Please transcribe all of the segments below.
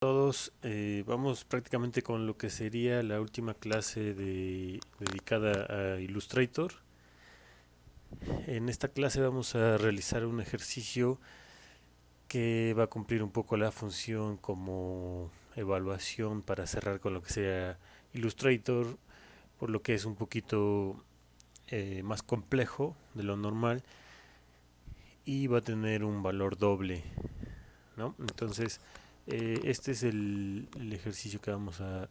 Todos vamos prácticamente con lo que sería la última clase dedicada a Illustrator. En esta clase vamos a realizar un ejercicio que va a cumplir un poco la función como evaluación para cerrar con lo que sea Illustrator, por lo que es un poquito más complejo de lo normal y va a tener un valor doble, ¿no? Entonces, este es el ejercicio que vamos a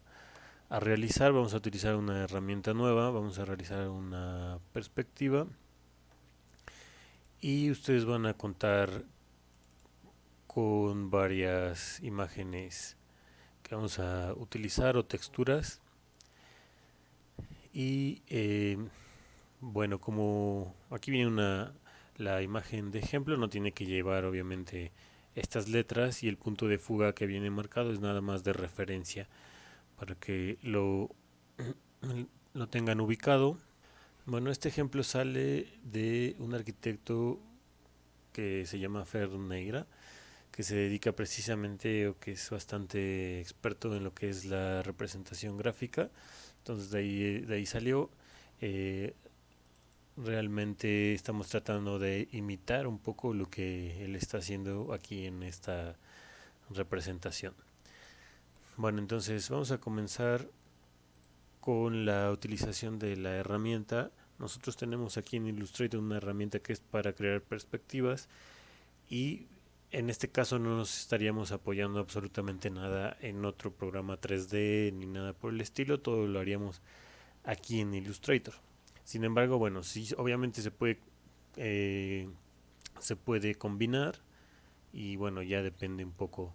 realizar. Vamos a utilizar una herramienta nueva, vamos a realizar una perspectiva y ustedes van a contar con varias imágenes que vamos a utilizar o texturas y bueno, como aquí viene la imagen de ejemplo, no tiene que llevar obviamente estas letras, y el punto de fuga que viene marcado es nada más de referencia para que lo tengan ubicado. Bueno, este ejemplo sale de un arquitecto que se llama Fer Negra, que se dedica precisamente o que es bastante experto en lo que es la representación gráfica. Entonces de ahí salió. Eh, Realmente estamos tratando de imitar un poco lo que él está haciendo aquí en esta representación. Bueno, entonces vamos a comenzar con la utilización de la herramienta. Nosotros tenemos aquí en Illustrator una herramienta que es para crear perspectivas, y en este caso no nos estaríamos apoyando absolutamente nada en otro programa 3D ni nada por el estilo, todo lo haríamos aquí en Illustrator. Sin embargo, bueno, sí, obviamente eh, se puede combinar, y bueno, ya depende un poco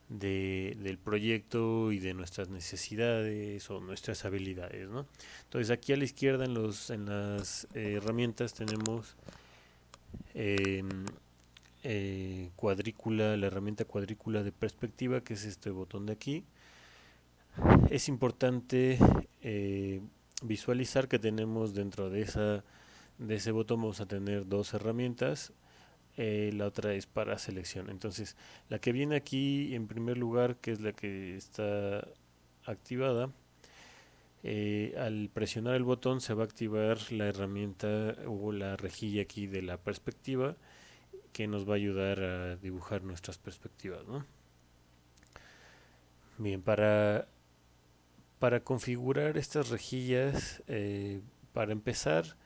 del proyecto y de nuestras necesidades o nuestras habilidades, ¿no? Entonces aquí a la izquierda en las herramientas tenemos eh, cuadrícula, la herramienta cuadrícula de perspectiva, que es este botón de aquí. Es importante visualizar que tenemos dentro de ese botón vamos a tener dos herramientas. La otra es para selección. Entonces, la que viene aquí en primer lugar, que es la que está activada, al presionar el botón se va a activar la herramienta o la rejilla aquí de la perspectiva, que nos va a ayudar a dibujar nuestras perspectivas, ¿no? Bien, para configurar estas rejillas, para empezar,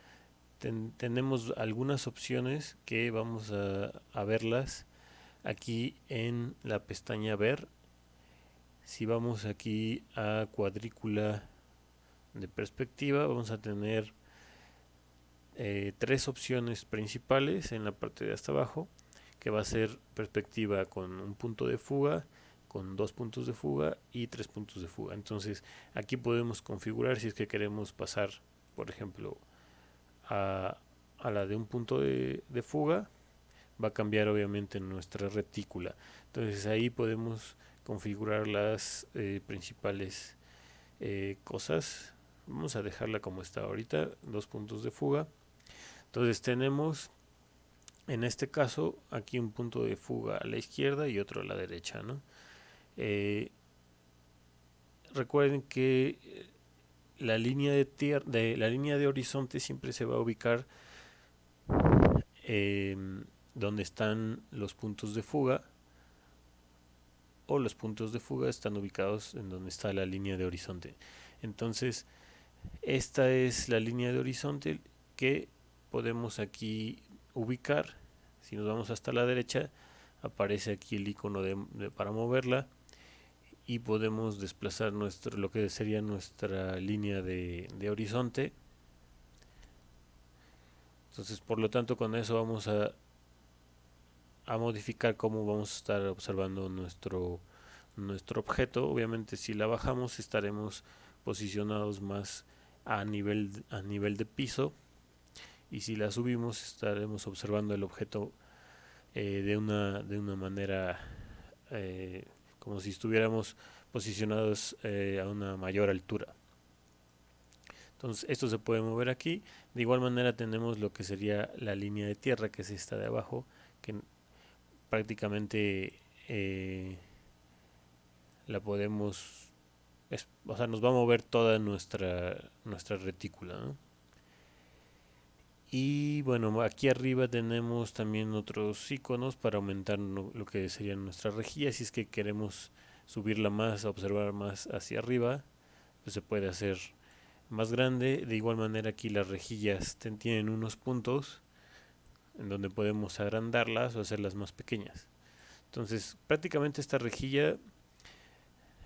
tenemos algunas opciones que vamos a verlas aquí en la pestaña Ver. Si vamos aquí a cuadrícula de perspectiva, vamos a tener tres opciones principales en la parte de hasta abajo, que va a ser perspectiva con un punto de fuga, con dos puntos de fuga y tres puntos de fuga. Entonces aquí podemos configurar si es que queremos pasar, por ejemplo, a, a la de un punto de fuga, va a cambiar obviamente nuestra retícula. Entonces ahí podemos configurar las principales cosas. Vamos a dejarla como está ahorita, dos puntos de fuga. Entonces tenemos en este caso aquí un punto de fuga a la izquierda y otro a la derecha, ¿no? Eh, Recuerden que la línea de horizonte siempre se va a ubicar eh, donde están los puntos de fuga, o los puntos de fuga están ubicados en donde está la línea de horizonte. Entonces, esta es la línea de horizonte que podemos aquí ubicar. Si nos vamos hasta la derecha, aparece aquí el icono para moverla, y podemos desplazar lo que sería nuestra línea de horizonte. Entonces, por lo tanto, con eso vamos a modificar cómo vamos a estar observando nuestro objeto. Obviamente, si la bajamos, estaremos posicionados más a nivel de piso, y si la subimos, estaremos observando el objeto de una manera como si estuviéramos posicionados a una mayor altura. Entonces esto se puede mover aquí. De igual manera tenemos lo que sería la línea de tierra, que es esta de abajo, que prácticamente la podemos, o sea, nos va a mover toda nuestra retícula, ¿no? Y bueno, aquí arriba tenemos también otros iconos para aumentar lo que serían nuestras rejillas. Si es que queremos subirla más, observar más hacia arriba, pues se puede hacer más grande. De igual manera aquí las rejillas tienen unos puntos en donde podemos agrandarlas o hacerlas más pequeñas. Entonces prácticamente esta rejilla,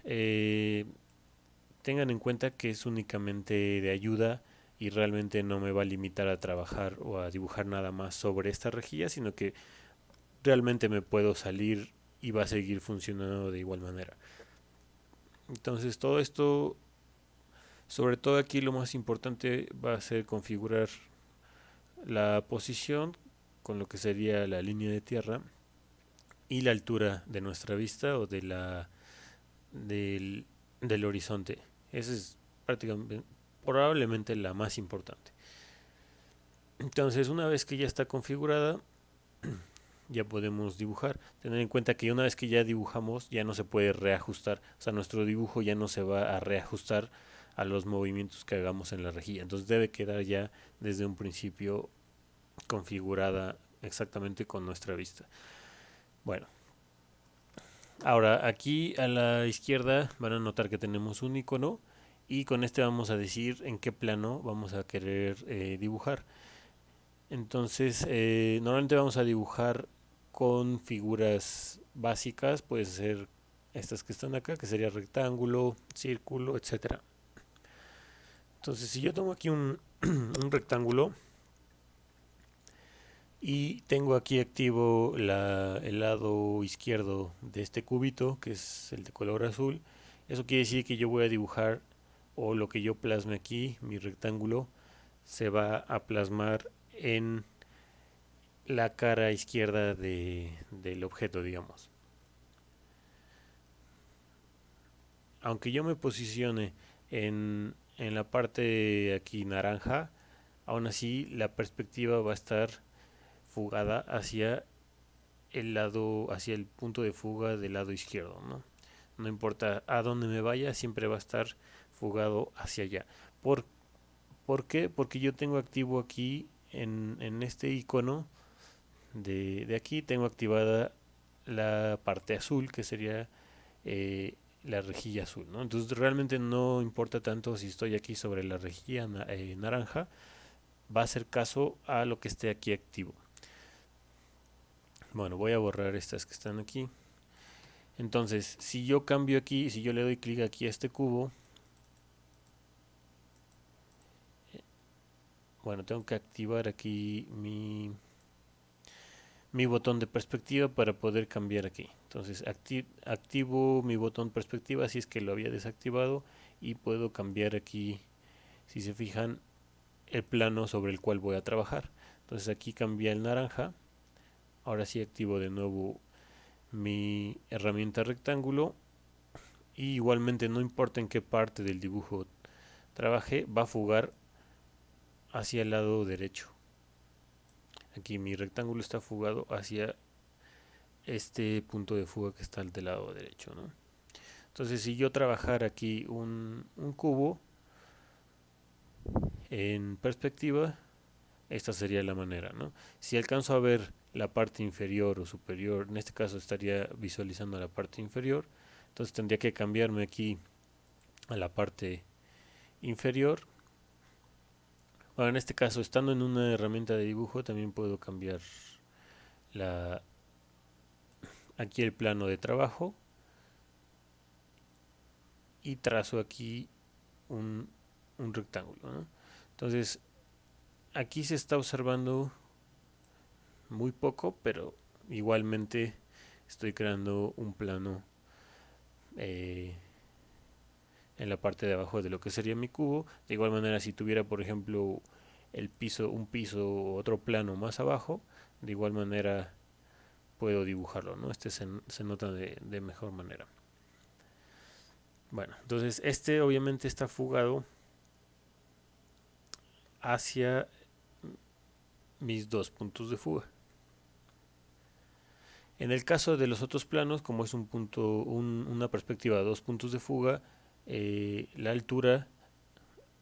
eh, tengan en cuenta que es únicamente de ayuda y realmente no me va a limitar a trabajar o a dibujar nada más sobre esta rejilla, sino que realmente me puedo salir y va a seguir funcionando de igual manera. Entonces todo esto, sobre todo aquí lo más importante va a ser configurar la posición con lo que sería la línea de tierra y la altura de nuestra vista o del horizonte. Esa es prácticamente, probablemente la más importante. Entonces, una vez que ya está configurada, ya podemos dibujar. Tener en cuenta que una vez que ya dibujamos, ya no se puede reajustar. O sea, nuestro dibujo ya no se va a reajustar a los movimientos que hagamos en la rejilla. Entonces debe quedar ya desde un principio configurada exactamente con nuestra vista. Bueno, ahora aquí a la izquierda van a notar que tenemos un icono y con este vamos a decir en qué plano vamos a querer dibujar. Entonces, normalmente vamos a dibujar con figuras básicas, puede ser estas que están acá, que sería rectángulo, círculo, etcétera. Entonces, si yo tomo aquí un rectángulo y tengo aquí activo el lado izquierdo de este cubito, que es el de color azul, eso quiere decir que yo voy a dibujar, o lo que yo plasme aquí, mi rectángulo, se va a plasmar en la cara izquierda del objeto, digamos. Aunque yo me posicione en la parte aquí naranja, aún así la perspectiva va a estar fugada hacia el punto de fuga del lado izquierdo, ¿no? No importa a dónde me vaya, siempre va a estar fugado hacia allá. ¿Por, ¿Por qué? Porque yo tengo activo aquí en este icono de aquí, tengo activada la parte azul, que sería la rejilla azul, ¿no? Entonces realmente no importa tanto si estoy aquí sobre la rejilla naranja, va a hacer caso a lo que esté aquí activo. Bueno, voy a borrar estas que están aquí. Entonces, si yo cambio aquí, si yo le doy clic aquí a este cubo, bueno, tengo que activar aquí mi botón de perspectiva para poder cambiar aquí. Entonces activo mi botón perspectiva si es que lo había desactivado y puedo cambiar aquí, si se fijan, el plano sobre el cual voy a trabajar. Entonces aquí cambia el naranja. Ahora sí activo de nuevo mi herramienta rectángulo y igualmente no importa en qué parte del dibujo trabaje, va a fugar hacia el lado derecho. Aquí mi rectángulo está fugado hacia este punto de fuga que está del lado derecho, ¿no? Entonces, si yo trabajara aquí un cubo en perspectiva, esta sería la manera, ¿no? Si alcanzo a ver la parte inferior o superior, en este caso estaría visualizando la parte inferior, entonces tendría que cambiarme aquí a la parte inferior. Bueno, en este caso, estando en una herramienta de dibujo, también puedo cambiar la, aquí el plano de trabajo y trazo aquí un, un rectángulo, ¿no? Entonces, aquí se está observando muy poco, pero igualmente estoy creando un plano eh, en la parte de abajo de lo que sería mi cubo. De igual manera, si tuviera, por ejemplo, un piso o otro plano más abajo, de igual manera puedo dibujarlo, ¿no? Este se nota de mejor manera. Bueno, entonces este obviamente está fugado hacia mis dos puntos de fuga. En el caso de los otros planos, como es una perspectiva de 2 puntos de fuga, la altura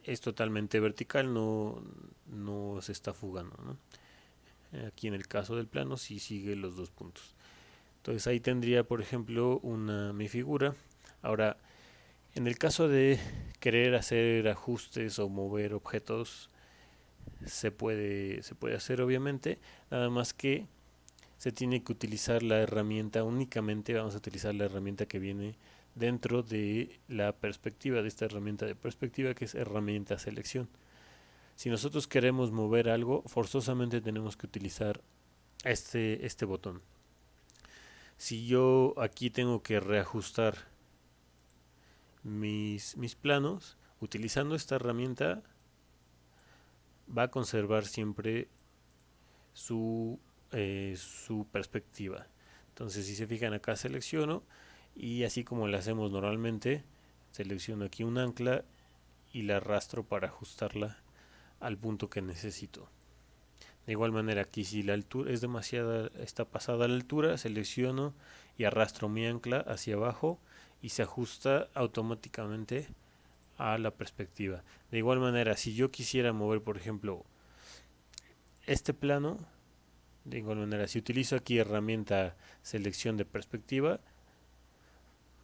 es totalmente vertical, no se está fugando, ¿no? Aquí en el caso del plano sí sigue los 2 puntos. Entonces ahí tendría, por ejemplo, mi figura. Ahora, en el caso de querer hacer ajustes o mover objetos, se puede hacer obviamente, nada más que se tiene que utilizar la herramienta únicamente, vamos a utilizar la herramienta que viene dentro de la perspectiva, de esta herramienta de perspectiva, que es herramienta selección. Si nosotros queremos mover algo, forzosamente tenemos que utilizar este botón. Si yo aquí tengo que reajustar mis planos, utilizando esta herramienta va a conservar siempre su perspectiva. Entonces, si se fijan, acá selecciono y así como lo hacemos normalmente, selecciono aquí un ancla y la arrastro para ajustarla al punto que necesito. De igual manera, aquí si la altura es demasiada, está pasada la altura, selecciono y arrastro mi ancla hacia abajo y se ajusta automáticamente a la perspectiva. De igual manera, si yo quisiera mover, por ejemplo, este plano, de igual manera, si utilizo aquí herramienta selección de perspectiva,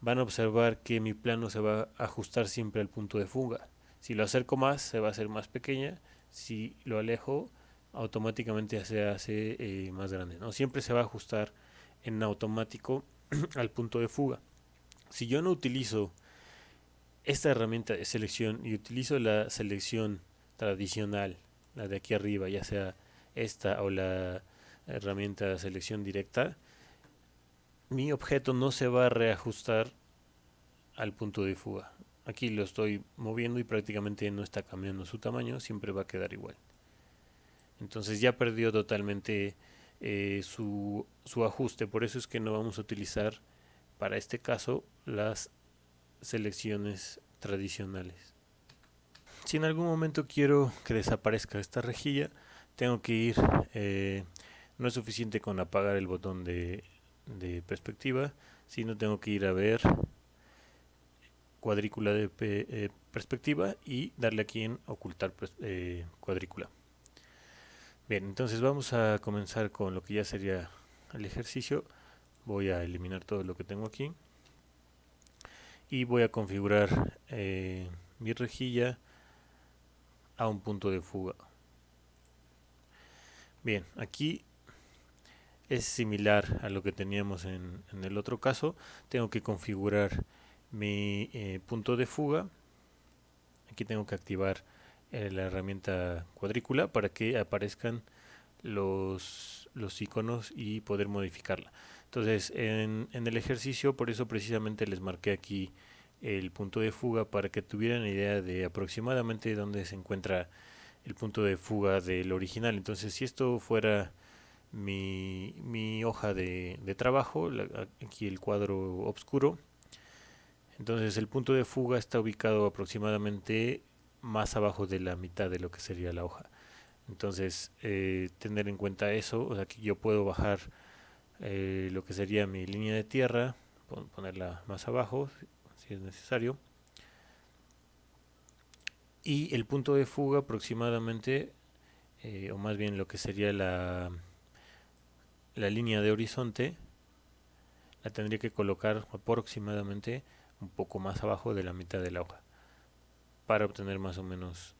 van a observar que mi plano se va a ajustar siempre al punto de fuga. Si lo acerco más, se va a hacer más pequeña. Si lo alejo, automáticamente se hace más grande, ¿no? Siempre se va a ajustar en automático al punto de fuga. Si yo no utilizo esta herramienta de selección y utilizo la selección tradicional, la de aquí arriba, ya sea esta o la herramienta de selección directa, mi objeto no se va a reajustar al punto de fuga. Aquí lo estoy moviendo y prácticamente no está cambiando su tamaño, siempre va a quedar igual. Entonces ya perdió totalmente su ajuste, por eso es que no vamos a utilizar para este caso las selecciones tradicionales. Si en algún momento quiero que desaparezca esta rejilla, tengo que ir, no es suficiente con apagar el botón de perspectiva, sino tengo que ir a ver cuadrícula de perspectiva y darle aquí en ocultar cuadrícula. Bien, entonces vamos a comenzar con lo que ya sería el ejercicio. Voy a eliminar todo lo que tengo aquí y voy a configurar mi rejilla a un punto de fuga. Bien, aquí es similar a lo que teníamos en el otro caso. Tengo que configurar mi punto de fuga. Aquí tengo que activar la herramienta cuadrícula para que aparezcan los iconos y poder modificarla. Entonces en el ejercicio, por eso precisamente les marqué aquí el punto de fuga para que tuvieran idea de aproximadamente dónde se encuentra el punto de fuga del original. Entonces si esto fuera mi hoja de trabajo, aquí el cuadro oscuro, entonces el punto de fuga está ubicado aproximadamente más abajo de la mitad de lo que sería la hoja. Entonces tener en cuenta eso, o sea que yo puedo bajar lo que sería mi línea de tierra, ponerla más abajo si es necesario, y el punto de fuga aproximadamente, o más bien lo que sería la línea de horizonte, la tendría que colocar aproximadamente un poco más abajo de la mitad de la hoja para obtener más o menos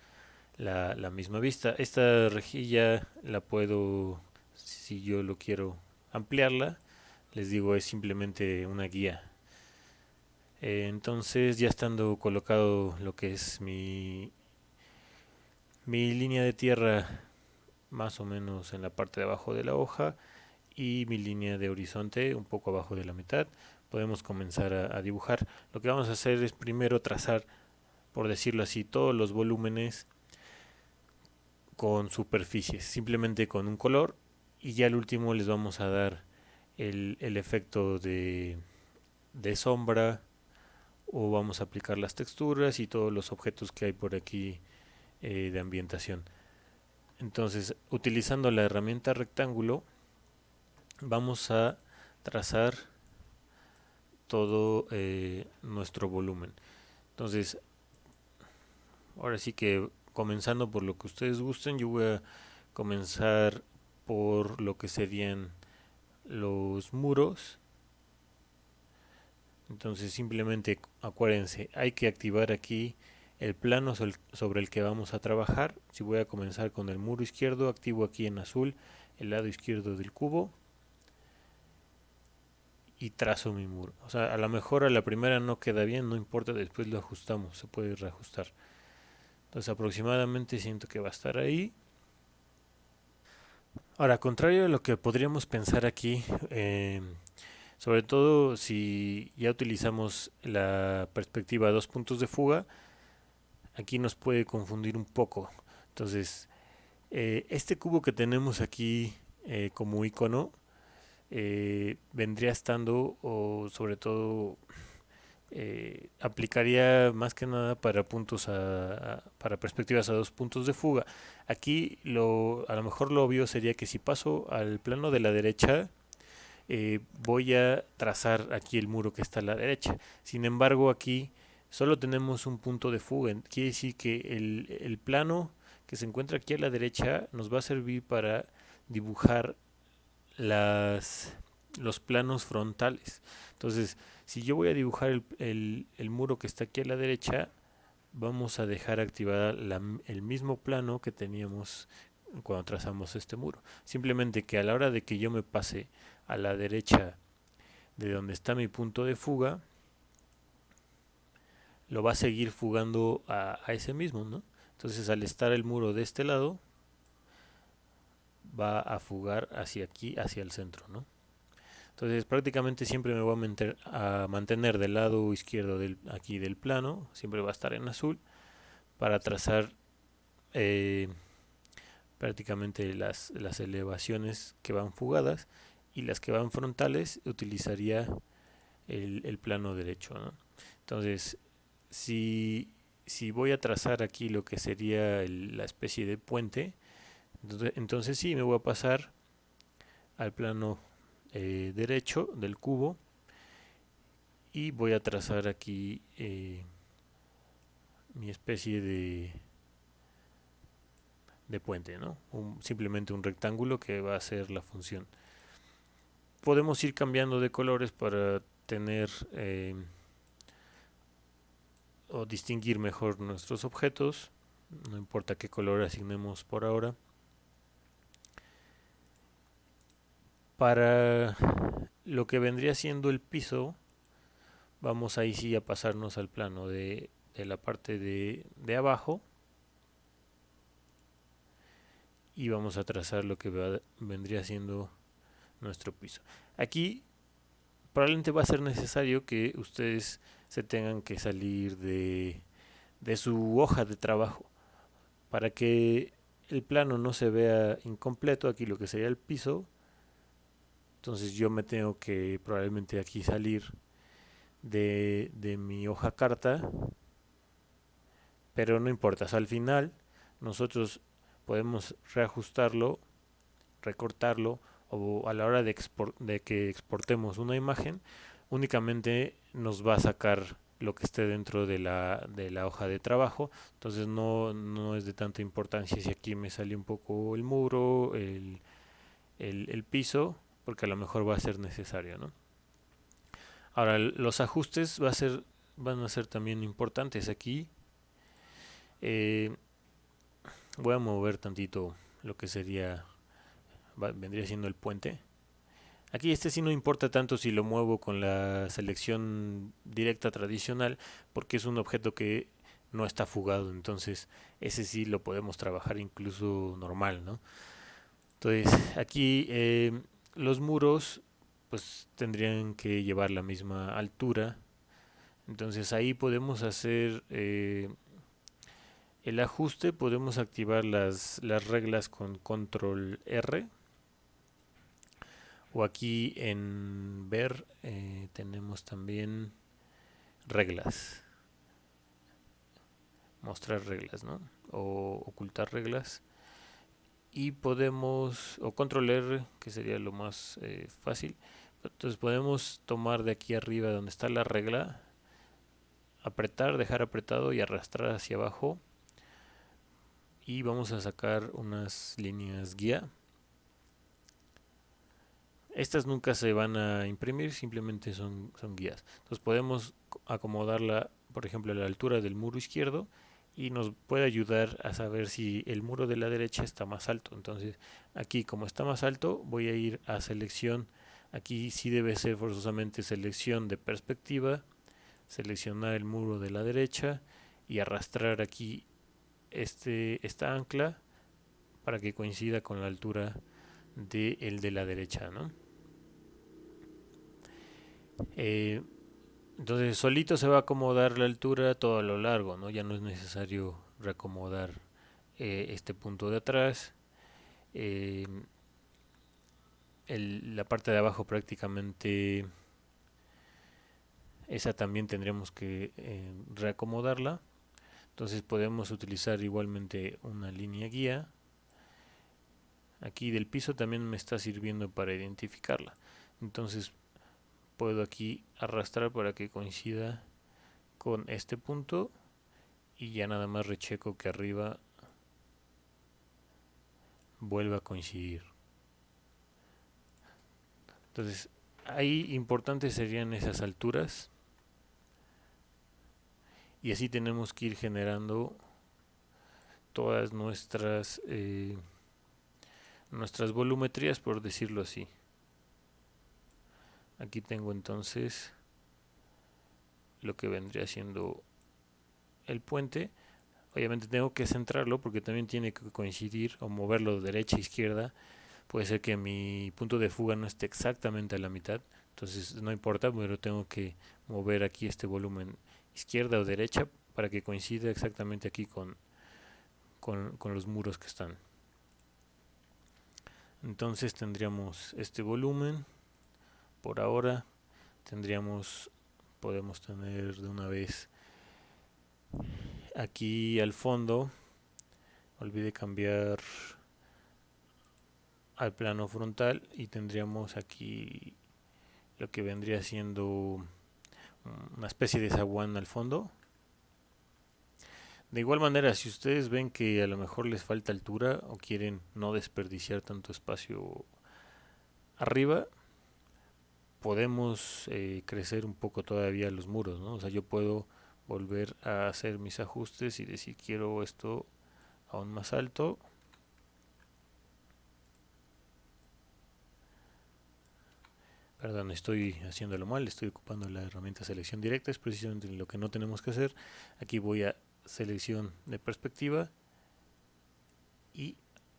la misma vista. Esta rejilla la puedo, si yo lo quiero ampliarla, les digo, es simplemente una guía. Entonces ya estando colocado lo que es mi línea de tierra más o menos en la parte de abajo de la hoja y mi línea de horizonte un poco abajo de la mitad, podemos comenzar a dibujar. Lo que vamos a hacer es primero trazar, por decirlo así, todos los volúmenes con superficies, simplemente con un color, y ya al último les vamos a dar el efecto de sombra, o vamos a aplicar las texturas y todos los objetos que hay por aquí de ambientación. Entonces, utilizando la herramienta rectángulo, vamos a trazar todo nuestro volumen. Entonces, ahora sí que comenzando por lo que ustedes gusten, yo voy a comenzar por lo que serían los muros. Entonces simplemente acuérdense, hay que activar aquí el plano sobre el que vamos a trabajar. Si voy a comenzar con el muro izquierdo, activo aquí en azul el lado izquierdo del cubo y trazo mi muro. O sea, a lo mejor a la primera no queda bien, no importa, después lo ajustamos, se puede reajustar. Entonces aproximadamente siento que va a estar ahí. Ahora, contrario a lo que podríamos pensar aquí, sobre todo si ya utilizamos la perspectiva 2 puntos de fuga, aquí nos puede confundir un poco. Entonces, este cubo que tenemos aquí como icono vendría estando, o sobre todo aplicaría más que nada para para perspectivas a 2 puntos de fuga. Aquí a lo mejor lo obvio sería que si paso al plano de la derecha, voy a trazar aquí el muro que está a la derecha. Sin embargo, aquí solo tenemos un punto de fuga. Quiere decir que el plano que se encuentra aquí a la derecha nos va a servir para dibujar los planos frontales. Entonces, si yo voy a dibujar el muro que está aquí a la derecha, vamos a dejar activada el mismo plano que teníamos cuando trazamos este muro. Simplemente que a la hora de que yo me pase a la derecha de donde está mi punto de fuga, lo va a seguir fugando a ese mismo, ¿no? Entonces al estar el muro de este lado, va a fugar hacia aquí, hacia el centro, ¿no? Entonces prácticamente siempre me voy a mantener del lado izquierdo aquí del plano, siempre va a estar en azul, para trazar eh, prácticamente las elevaciones que van fugadas, y las que van frontales utilizaría el plano derecho, ¿no? Entonces, si, si voy a trazar aquí lo que sería la especie de puente, entonces sí, me voy a pasar al plano derecho del cubo y voy a trazar aquí mi especie de puente, ¿no? Simplemente un rectángulo que va a ser la función. Podemos ir cambiando de colores para tener o distinguir mejor nuestros objetos, no importa qué color asignemos por ahora. Para lo que vendría siendo el piso, vamos ahí sí a pasarnos al plano de la parte de abajo y vamos a trazar lo que vendría siendo nuestro piso. Aquí probablemente va a ser necesario que ustedes se tengan que salir de su hoja de trabajo para que el plano no se vea incompleto. Aquí lo que sería el piso, entonces yo me tengo que probablemente aquí salir de mi hoja carta, pero no importa, o sea, al final nosotros podemos reajustarlo, recortarlo, o a la hora de que exportemos una imagen, únicamente nos va a sacar lo que esté dentro de la hoja de trabajo. Entonces no es de tanta importancia si aquí me sale un poco el muro, el piso, porque a lo mejor va a ser necesario, ¿no? Ahora, los ajustes van a ser también importantes aquí. Eh, Voy a mover tantito lo que vendría siendo el puente. Aquí este sí no importa tanto si lo muevo con la selección directa tradicional, porque es un objeto que no está fugado, entonces ese sí lo podemos trabajar incluso normal, ¿no? Entonces aquí los muros pues tendrían que llevar la misma altura, entonces ahí podemos hacer el ajuste, podemos activar las reglas con control R, o aquí en ver tenemos también reglas, mostrar reglas, ¿no? O ocultar reglas, y podemos, o control R, que sería lo más fácil, Entonces podemos tomar de aquí arriba donde está la regla, apretar, dejar apretado y arrastrar hacia abajo, y vamos a sacar unas líneas guía. Estas nunca se van a imprimir, simplemente son guías. Entonces podemos acomodarla, por ejemplo, a la altura del muro izquierdo, y nos puede ayudar a saber si el muro de la derecha está más alto. Entonces aquí, como está más alto, voy a ir a selección. Aquí sí debe ser forzosamente selección de perspectiva, seleccionar el muro de la derecha y arrastrar aquí esta ancla para que coincida con la altura de la derecha, ¿no? Eh, entonces solito se va a acomodar la altura todo a lo largo, ¿no? Ya no es necesario reacomodar este punto de atrás. Eh, la parte de abajo prácticamente, esa también tendremos que reacomodarla. Entonces podemos utilizar igualmente una línea guía. Aquí del piso también me está sirviendo para identificarla. Entonces puedo aquí arrastrar para que coincida con este punto, y ya nada más recheco que arriba vuelva a coincidir. Entonces ahí importantes serían esas alturas, y así tenemos que ir generando todas nuestras volumetrías, por decirlo así. Aquí tengo entonces lo que vendría siendo el puente. Obviamente tengo que centrarlo porque también tiene que coincidir o moverlo de derecha a izquierda. Puede ser que mi punto de fuga no esté exactamente a la mitad, entonces no importa, pero tengo que mover aquí este volumen izquierda o derecha para que coincida exactamente aquí con los muros que están. Entonces tendríamos este volumen. Por ahora podemos tener de una vez aquí al fondo. Olvidé cambiar al plano frontal, y tendríamos aquí lo que vendría siendo una especie de zaguán al fondo. De igual manera, si ustedes ven que a lo mejor les falta altura o quieren no desperdiciar tanto espacio arriba, podemos crecer un poco todavía los muros, ¿no? O sea, yo puedo volver a hacer mis ajustes y decir quiero esto aún más alto. Perdón, estoy haciéndolo mal, estoy ocupando la herramienta selección directa, es precisamente lo que no tenemos que hacer. Aquí voy a selección de perspectiva y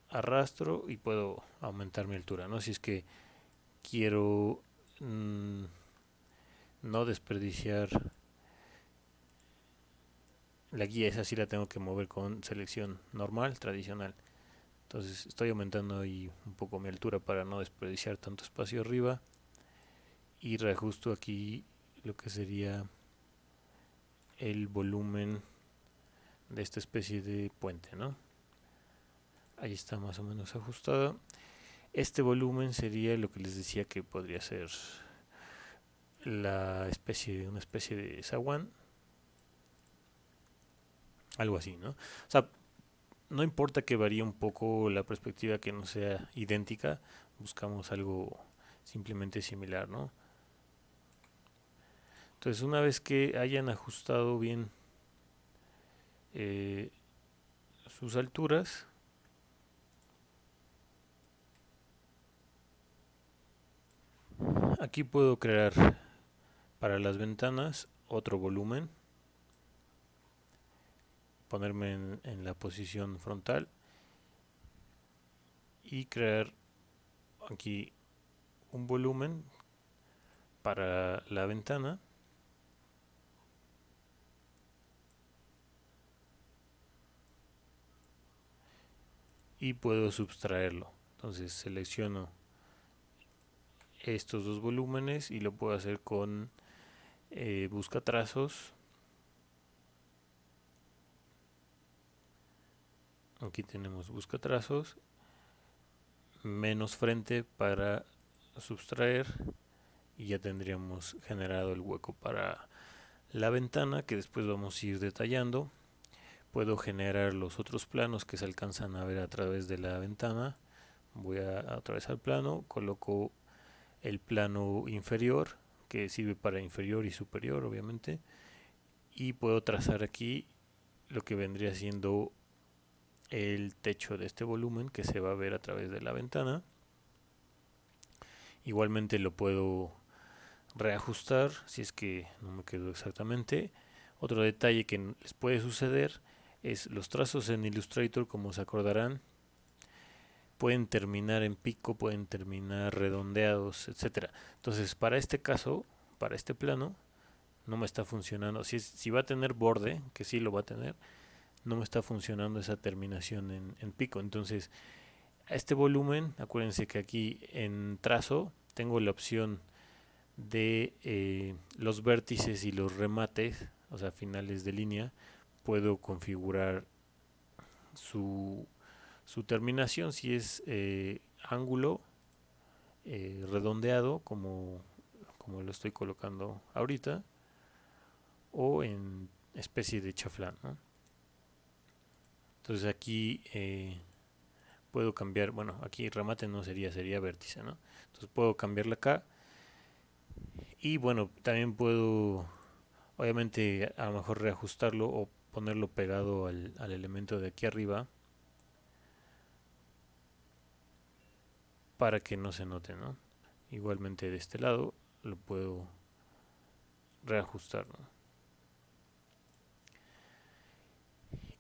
arrastro, y puedo aumentar mi altura, ¿no? Si es que quiero no desperdiciar la guía, esa sí la tengo que mover con selección normal, tradicional. Entonces estoy aumentando ahí un poco mi altura para no desperdiciar tanto espacio arriba, y reajusto aquí lo que sería el volumen de esta especie de puente, ¿no? Ahí está más o menos ajustado. Este volumen sería lo que les decía que podría ser una especie de zaguán, algo así, ¿no? O sea, no importa que varíe un poco la perspectiva, que no sea idéntica, buscamos algo simplemente similar, ¿no? Entonces, una vez que hayan ajustado bien eh, sus alturas, aquí puedo crear para las ventanas otro volumen, ponerme en la posición frontal y crear aquí un volumen para la ventana. Y puedo subtraerlo. Entonces selecciono estos dos volúmenes y lo puedo hacer con busca trazos. Aquí tenemos busca trazos, menos frente para subtraer, y ya tendríamos generado el hueco para la ventana, que después vamos a ir detallando. Puedo generar los otros planos que se alcanzan a ver a través de la ventana. Voy a atravesar el plano, coloco el plano inferior, que sirve para inferior y superior obviamente, y puedo trazar aquí lo que vendría siendo el techo de este volumen que se va a ver a través de la ventana. Igualmente lo puedo reajustar si es que no me quedó exactamente. Otro detalle que les puede suceder es los trazos en Illustrator, como se acordarán, pueden terminar en pico, pueden terminar redondeados, etcétera. Entonces, para este caso, para este plano, no me está funcionando. Si va a tener borde, que sí lo va a tener, no me está funcionando esa terminación en pico. Entonces, a este volumen, acuérdense que aquí en trazo tengo la opción de los vértices y los remates, o sea, finales de línea. Puedo configurar su terminación, si es ángulo redondeado, como lo estoy colocando ahorita, o en especie de chaflán, ¿no? Entonces aquí puedo cambiar, bueno, aquí remate no sería, sería vértice, ¿no? Entonces puedo cambiarla acá, y bueno, también puedo obviamente a lo mejor reajustarlo o ponerlo pegado al elemento de aquí arriba para que no se note, ¿no? Igualmente de este lado lo puedo reajustar, ¿no?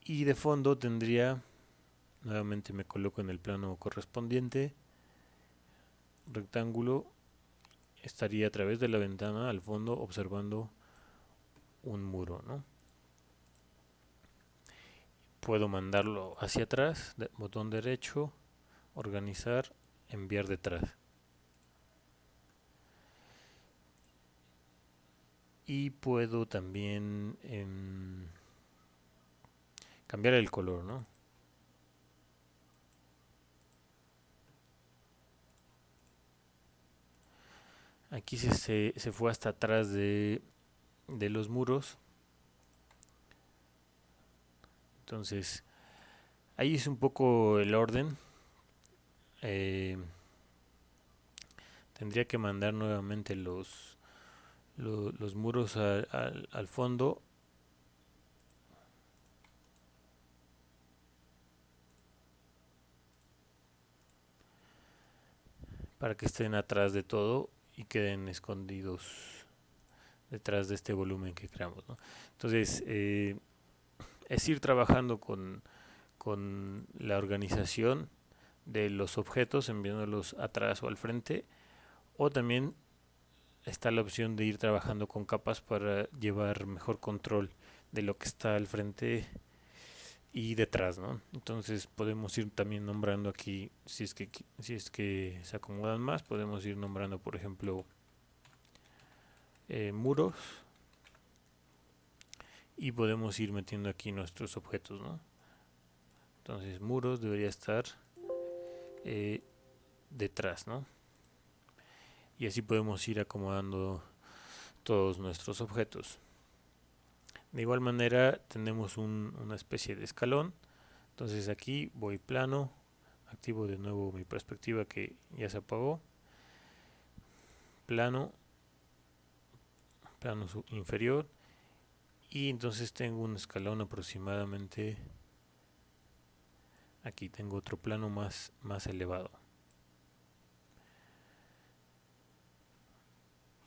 Y de fondo tendría, nuevamente me coloco en el plano correspondiente, rectángulo, estaría a través de la ventana al fondo observando un muro, ¿no? Puedo mandarlo hacia atrás, botón derecho, organizar, enviar detrás. Y puedo también cambiar el color, ¿no? Aquí se fue hasta atrás de los muros. Entonces, ahí es un poco el orden. Eh, Tendría que mandar nuevamente los muros al fondo. Para que estén atrás de todo y queden escondidos detrás de este volumen que creamos, ¿no? Entonces, es ir trabajando con la organización de los objetos, enviándolos atrás o al frente, o también está la opción de ir trabajando con capas para llevar mejor control de lo que está al frente y detrás, ¿no? Entonces podemos ir también nombrando aquí, si es que se acomodan más, podemos ir nombrando, por ejemplo, muros, y podemos ir metiendo aquí nuestros objetos, ¿no? Entonces muros debería estar detrás, ¿no? Y así podemos ir acomodando todos nuestros objetos. De igual manera tenemos una especie de escalón. Entonces aquí voy plano, activo de nuevo mi perspectiva que ya se apagó, plano, plano inferior, y entonces tengo un escalón aproximadamente, aquí tengo otro plano más elevado.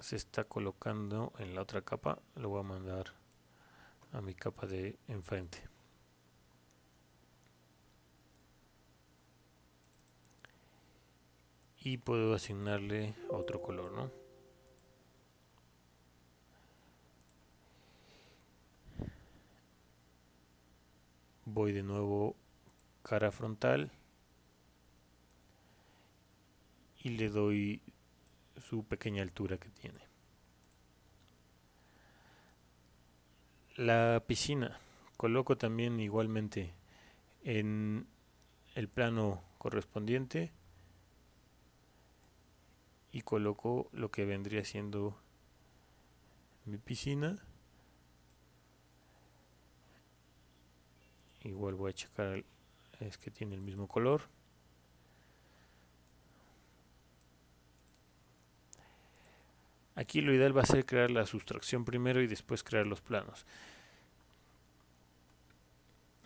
Se está colocando en la otra capa, lo voy a mandar a mi capa de enfrente. Y puedo asignarle otro color, ¿no? Voy de nuevo cara frontal y le doy su pequeña altura que tiene. La piscina coloco también igualmente en el plano correspondiente y coloco lo que vendría siendo mi piscina. Igual voy a checar, es que tiene el mismo color. Aquí lo ideal va a ser crear la sustracción primero y después crear los planos.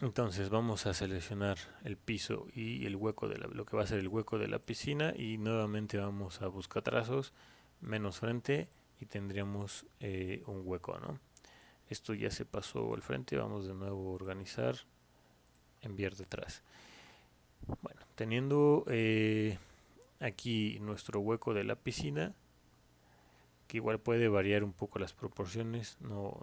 Entonces vamos a seleccionar el piso y el hueco de lo que va a ser el hueco de la piscina, y nuevamente vamos a buscar trazos, menos frente, y tendríamos un hueco, ¿no? Esto ya se pasó al frente, vamos de nuevo a organizar, enviar detrás. Bueno, teniendo aquí nuestro hueco de la piscina, que igual puede variar un poco las proporciones, no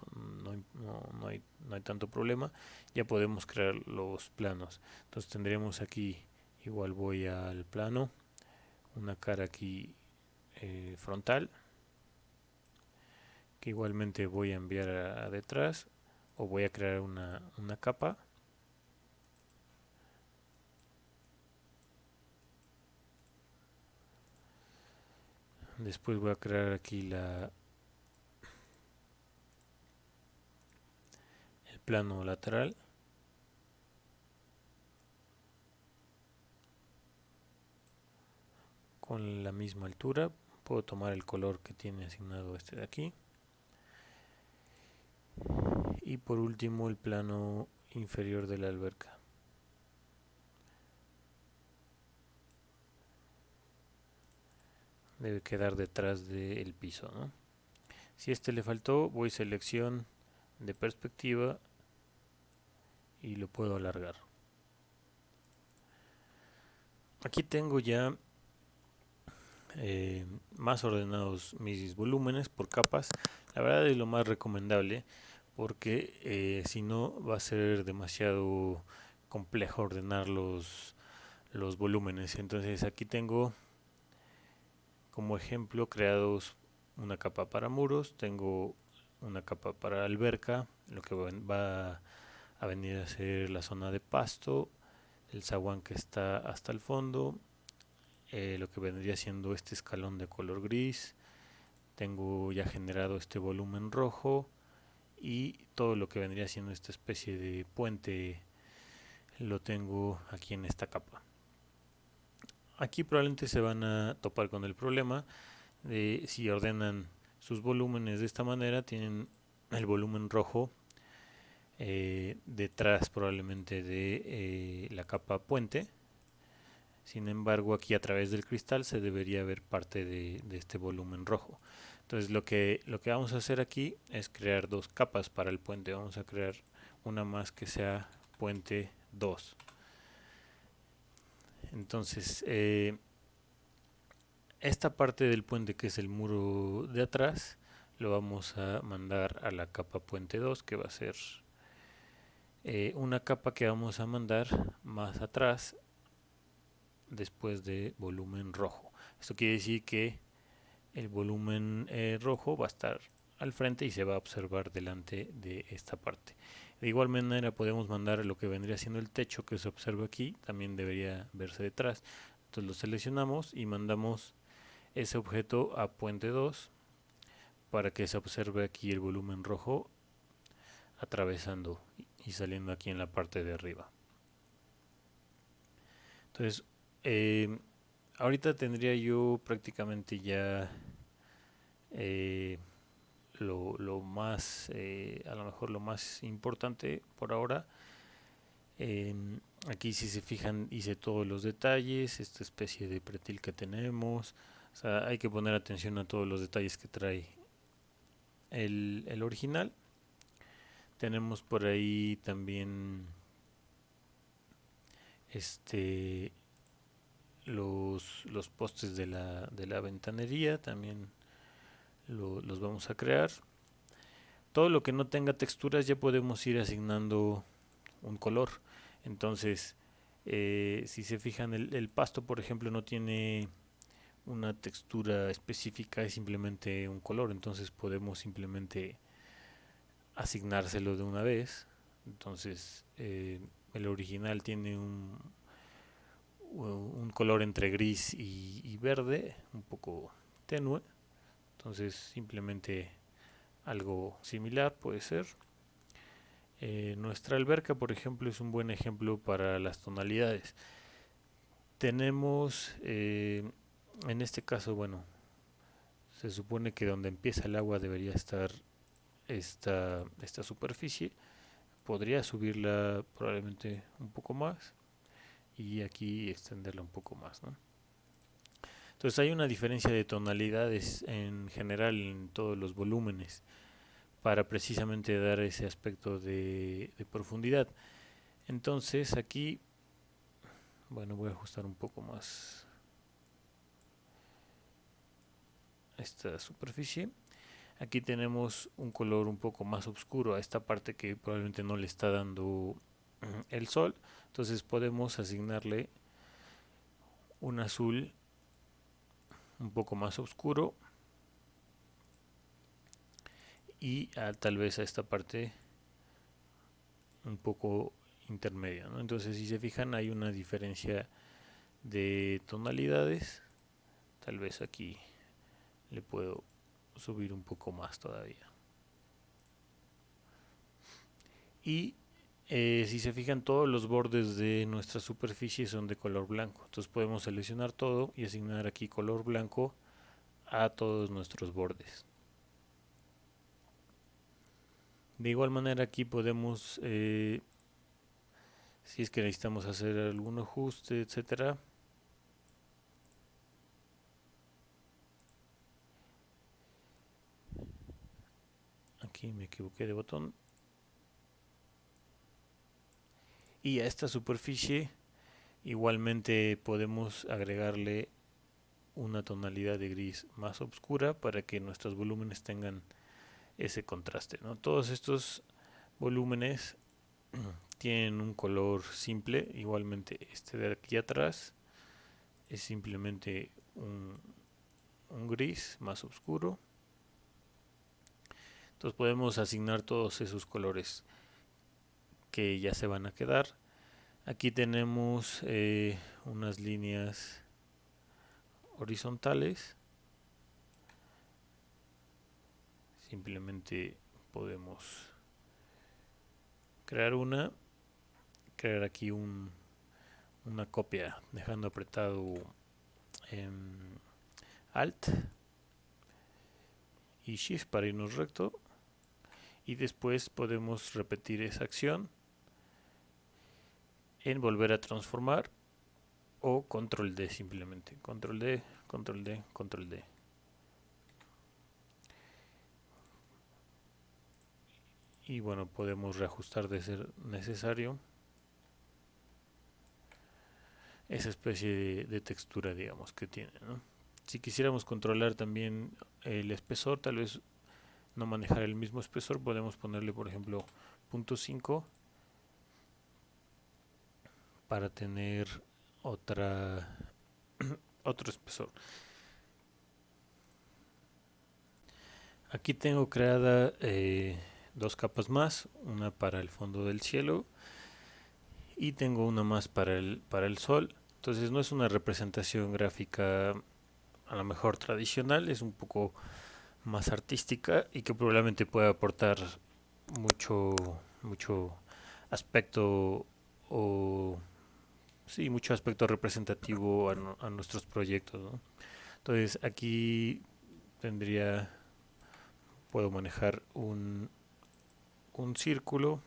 hay tanto problema. Ya podemos crear los planos. Entonces tendremos aquí, igual voy al plano, una cara aquí frontal, que igualmente voy a enviar a detrás, o voy a crear una capa. Después voy a crear aquí el plano lateral. Con la misma altura, puedo tomar el color que tiene asignado este de aquí. Y por último el plano inferior de la alberca. Debe quedar detrás del piso, ¿no? Si este le faltó, voy selección de perspectiva y lo puedo alargar. Aquí tengo ya más ordenados mis volúmenes por capas. La verdad es lo más recomendable, porque si no va a ser demasiado complejo ordenar los volúmenes. Entonces aquí tengo como ejemplo creados una capa para muros, tengo una capa para alberca, lo que va a venir a ser la zona de pasto, el zaguán que está hasta el fondo, lo que vendría siendo este escalón de color gris, tengo ya generado este volumen rojo, y todo lo que vendría siendo esta especie de puente lo tengo aquí en esta capa. Aquí probablemente se van a topar con el problema de, si ordenan sus volúmenes de esta manera, tienen el volumen rojo detrás probablemente de la capa puente. Sin embargo, aquí a través del cristal se debería ver parte de este volumen rojo. Entonces lo que vamos a hacer aquí es crear dos capas para el puente. Vamos a crear una más que sea puente 2. Entonces esta parte del puente, que es el muro de atrás, lo vamos a mandar a la capa puente 2, que va a ser una capa que vamos a mandar más atrás después de volumen rojo. Esto quiere decir que el volumen rojo va a estar al frente y se va a observar delante de esta parte. De igual manera podemos mandar lo que vendría siendo el techo, que se observa aquí, también debería verse detrás. Entonces lo seleccionamos y mandamos ese objeto a puente 2 para que se observe aquí el volumen rojo atravesando y saliendo aquí en la parte de arriba. Entonces ahorita tendría yo prácticamente ya lo más, a lo mejor lo más importante por ahora. Aquí, si se fijan, hice todos los detalles, esta especie de pretil que tenemos. O sea, hay que poner atención a todos los detalles que trae el original. Tenemos por ahí también los postes de la ventanería, también los vamos a crear. Todo lo que no tenga texturas ya podemos ir asignando un color. Entonces si se fijan, el pasto, por ejemplo, no tiene una textura específica, es simplemente un color. Entonces podemos simplemente asignárselo de una vez. Entonces el original tiene un color entre gris y verde, un poco tenue, entonces simplemente algo similar puede ser. Nuestra alberca, por ejemplo, es un buen ejemplo para las tonalidades. Tenemos, en este caso, bueno, se supone que donde empieza el agua debería estar esta superficie. Podría subirla probablemente un poco más y aquí extenderla un poco más, ¿no? Entonces hay una diferencia de tonalidades en general en todos los volúmenes para precisamente dar ese aspecto de profundidad. Entonces aquí, bueno, voy a ajustar un poco más esta superficie. Aquí tenemos un color un poco más oscuro a esta parte que probablemente no le está dando el sol. Entonces podemos asignarle un azul un poco más oscuro y tal vez a esta parte un poco intermedia, ¿no? Entonces si se fijan hay una diferencia de tonalidades. Tal vez aquí le puedo subir un poco más todavía. Y si se fijan, todos los bordes de nuestra superficie son de color blanco. Entonces podemos seleccionar todo y asignar aquí color blanco a todos nuestros bordes. De igual manera aquí podemos, si es que necesitamos hacer algún ajuste, etcétera, aquí me equivoqué de botón, y a esta superficie igualmente podemos agregarle una tonalidad de gris más oscura para que nuestros volúmenes tengan ese contraste, ¿no? Todos estos volúmenes tienen un color simple, igualmente este de aquí atrás es simplemente un gris más oscuro. Entonces podemos asignar todos esos colores que ya se van a quedar. Aquí tenemos unas líneas horizontales. Simplemente podemos crear crear aquí una copia dejando apretado Alt y Shift para irnos recto, y después podemos repetir esa acción en volver a transformar o control D, simplemente control D, control D, control D. Y bueno, podemos reajustar de ser necesario esa especie de textura, digamos, que tiene, ¿no? Si quisiéramos controlar también el espesor, tal vez no manejar el mismo espesor, podemos ponerle, por ejemplo, 0.5 para tener otro espesor. Aquí tengo creada dos capas más, una para el fondo del cielo y tengo una más para el sol. Entonces no es una representación gráfica a lo mejor tradicional, es un poco más artística y que probablemente pueda aportar mucho aspecto, o sí, mucho aspecto representativo a nuestros proyectos, ¿no? Entonces aquí puedo manejar un círculo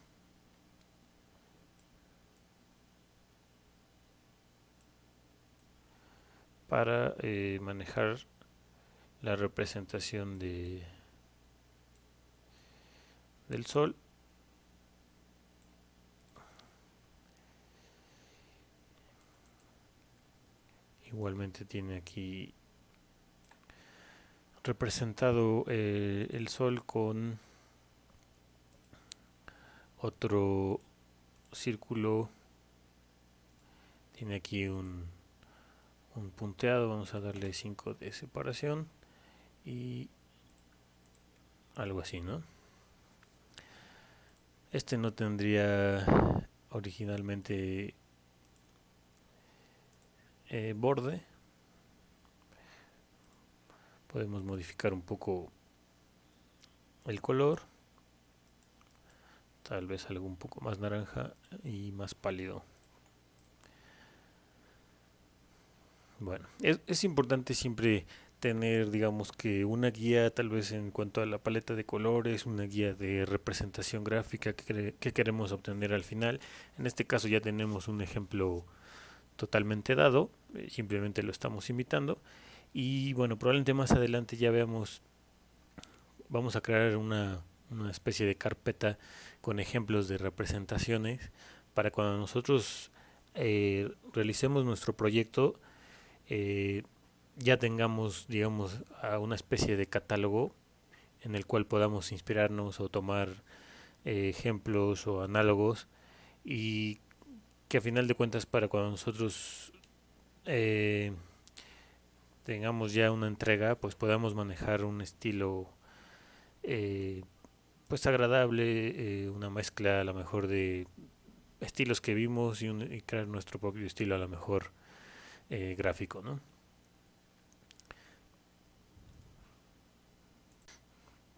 para manejar la representación del sol. Igualmente tiene aquí representado el sol con otro círculo. Tiene aquí un punteado, vamos a darle 5 de separación y algo así, ¿no? Este no tendría originalmente borde. Podemos modificar un poco el color, tal vez algo un poco más naranja y más pálido. Bueno, es importante siempre tener, digamos que una guía tal vez en cuanto a la paleta de colores, una guía de representación gráfica que queremos obtener al final. En este caso ya tenemos un ejemplo totalmente dado, simplemente lo estamos imitando. Y bueno, probablemente más adelante ya veamos, vamos a crear una especie de carpeta con ejemplos de representaciones para cuando nosotros realicemos nuestro proyecto, eh, ya tengamos, digamos, a una especie de catálogo en el cual podamos inspirarnos o tomar ejemplos o análogos, y que a final de cuentas para cuando nosotros eh, tengamos ya una entrega, pues podamos manejar un estilo eh, pues agradable, una mezcla a lo mejor de estilos que vimos y crear nuestro propio estilo a lo mejor gráfico, ¿no?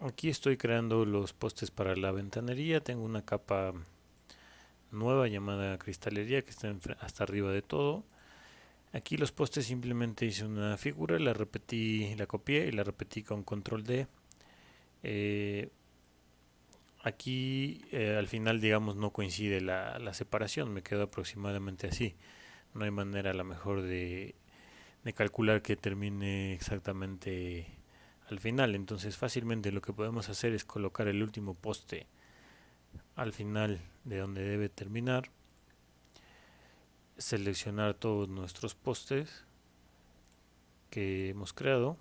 Aquí estoy creando los postes para la ventanería. Tengo una capa nueva llamada cristalería que está hasta arriba de todo. Aquí los postes simplemente hice una figura, la repetí, la copié y la repetí con control D. Eh, Aquí al final, digamos, no coincide la separación, me quedo aproximadamente así. No hay manera a lo mejor de calcular que termine exactamente al final. Entonces fácilmente lo que podemos hacer es colocar el último poste al final de donde debe terminar, seleccionar todos nuestros postes que hemos creado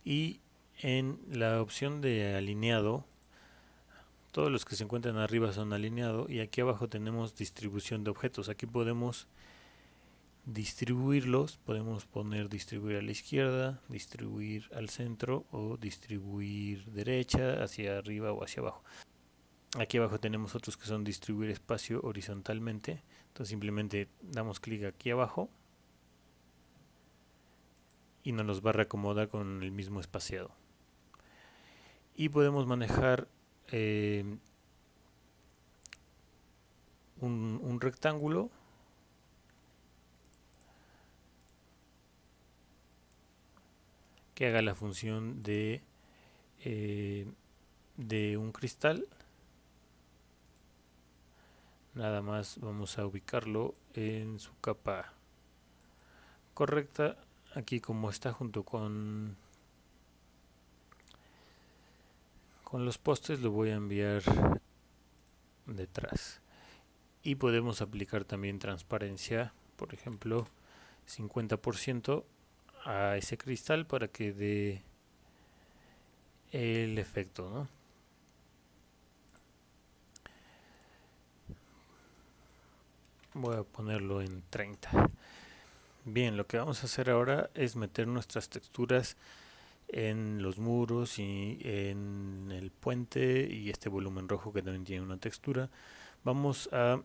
y en la opción de alineado, todos los que se encuentran arriba son alineados y aquí abajo tenemos distribución de objetos. Aquí podemos distribuirlos, podemos poner distribuir a la izquierda, distribuir al centro o distribuir derecha, hacia arriba o hacia abajo. Aquí abajo tenemos otros que son distribuir espacio horizontalmente, entonces simplemente damos clic aquí abajo y nos los va a reacomodar con el mismo espaciado. Y podemos manejar un rectángulo que haga la función de un cristal. Nada más vamos a ubicarlo en su capa correcta. Aquí como está junto con los postes, lo voy a enviar detrás. Y podemos aplicar también transparencia, por ejemplo 50% a ese cristal para que dé el efecto, ¿no? Voy a ponerlo en 30. Bien, lo que vamos a hacer ahora es meter nuestras texturas en los muros y en el puente y este volumen rojo que también tiene una textura. Vamos a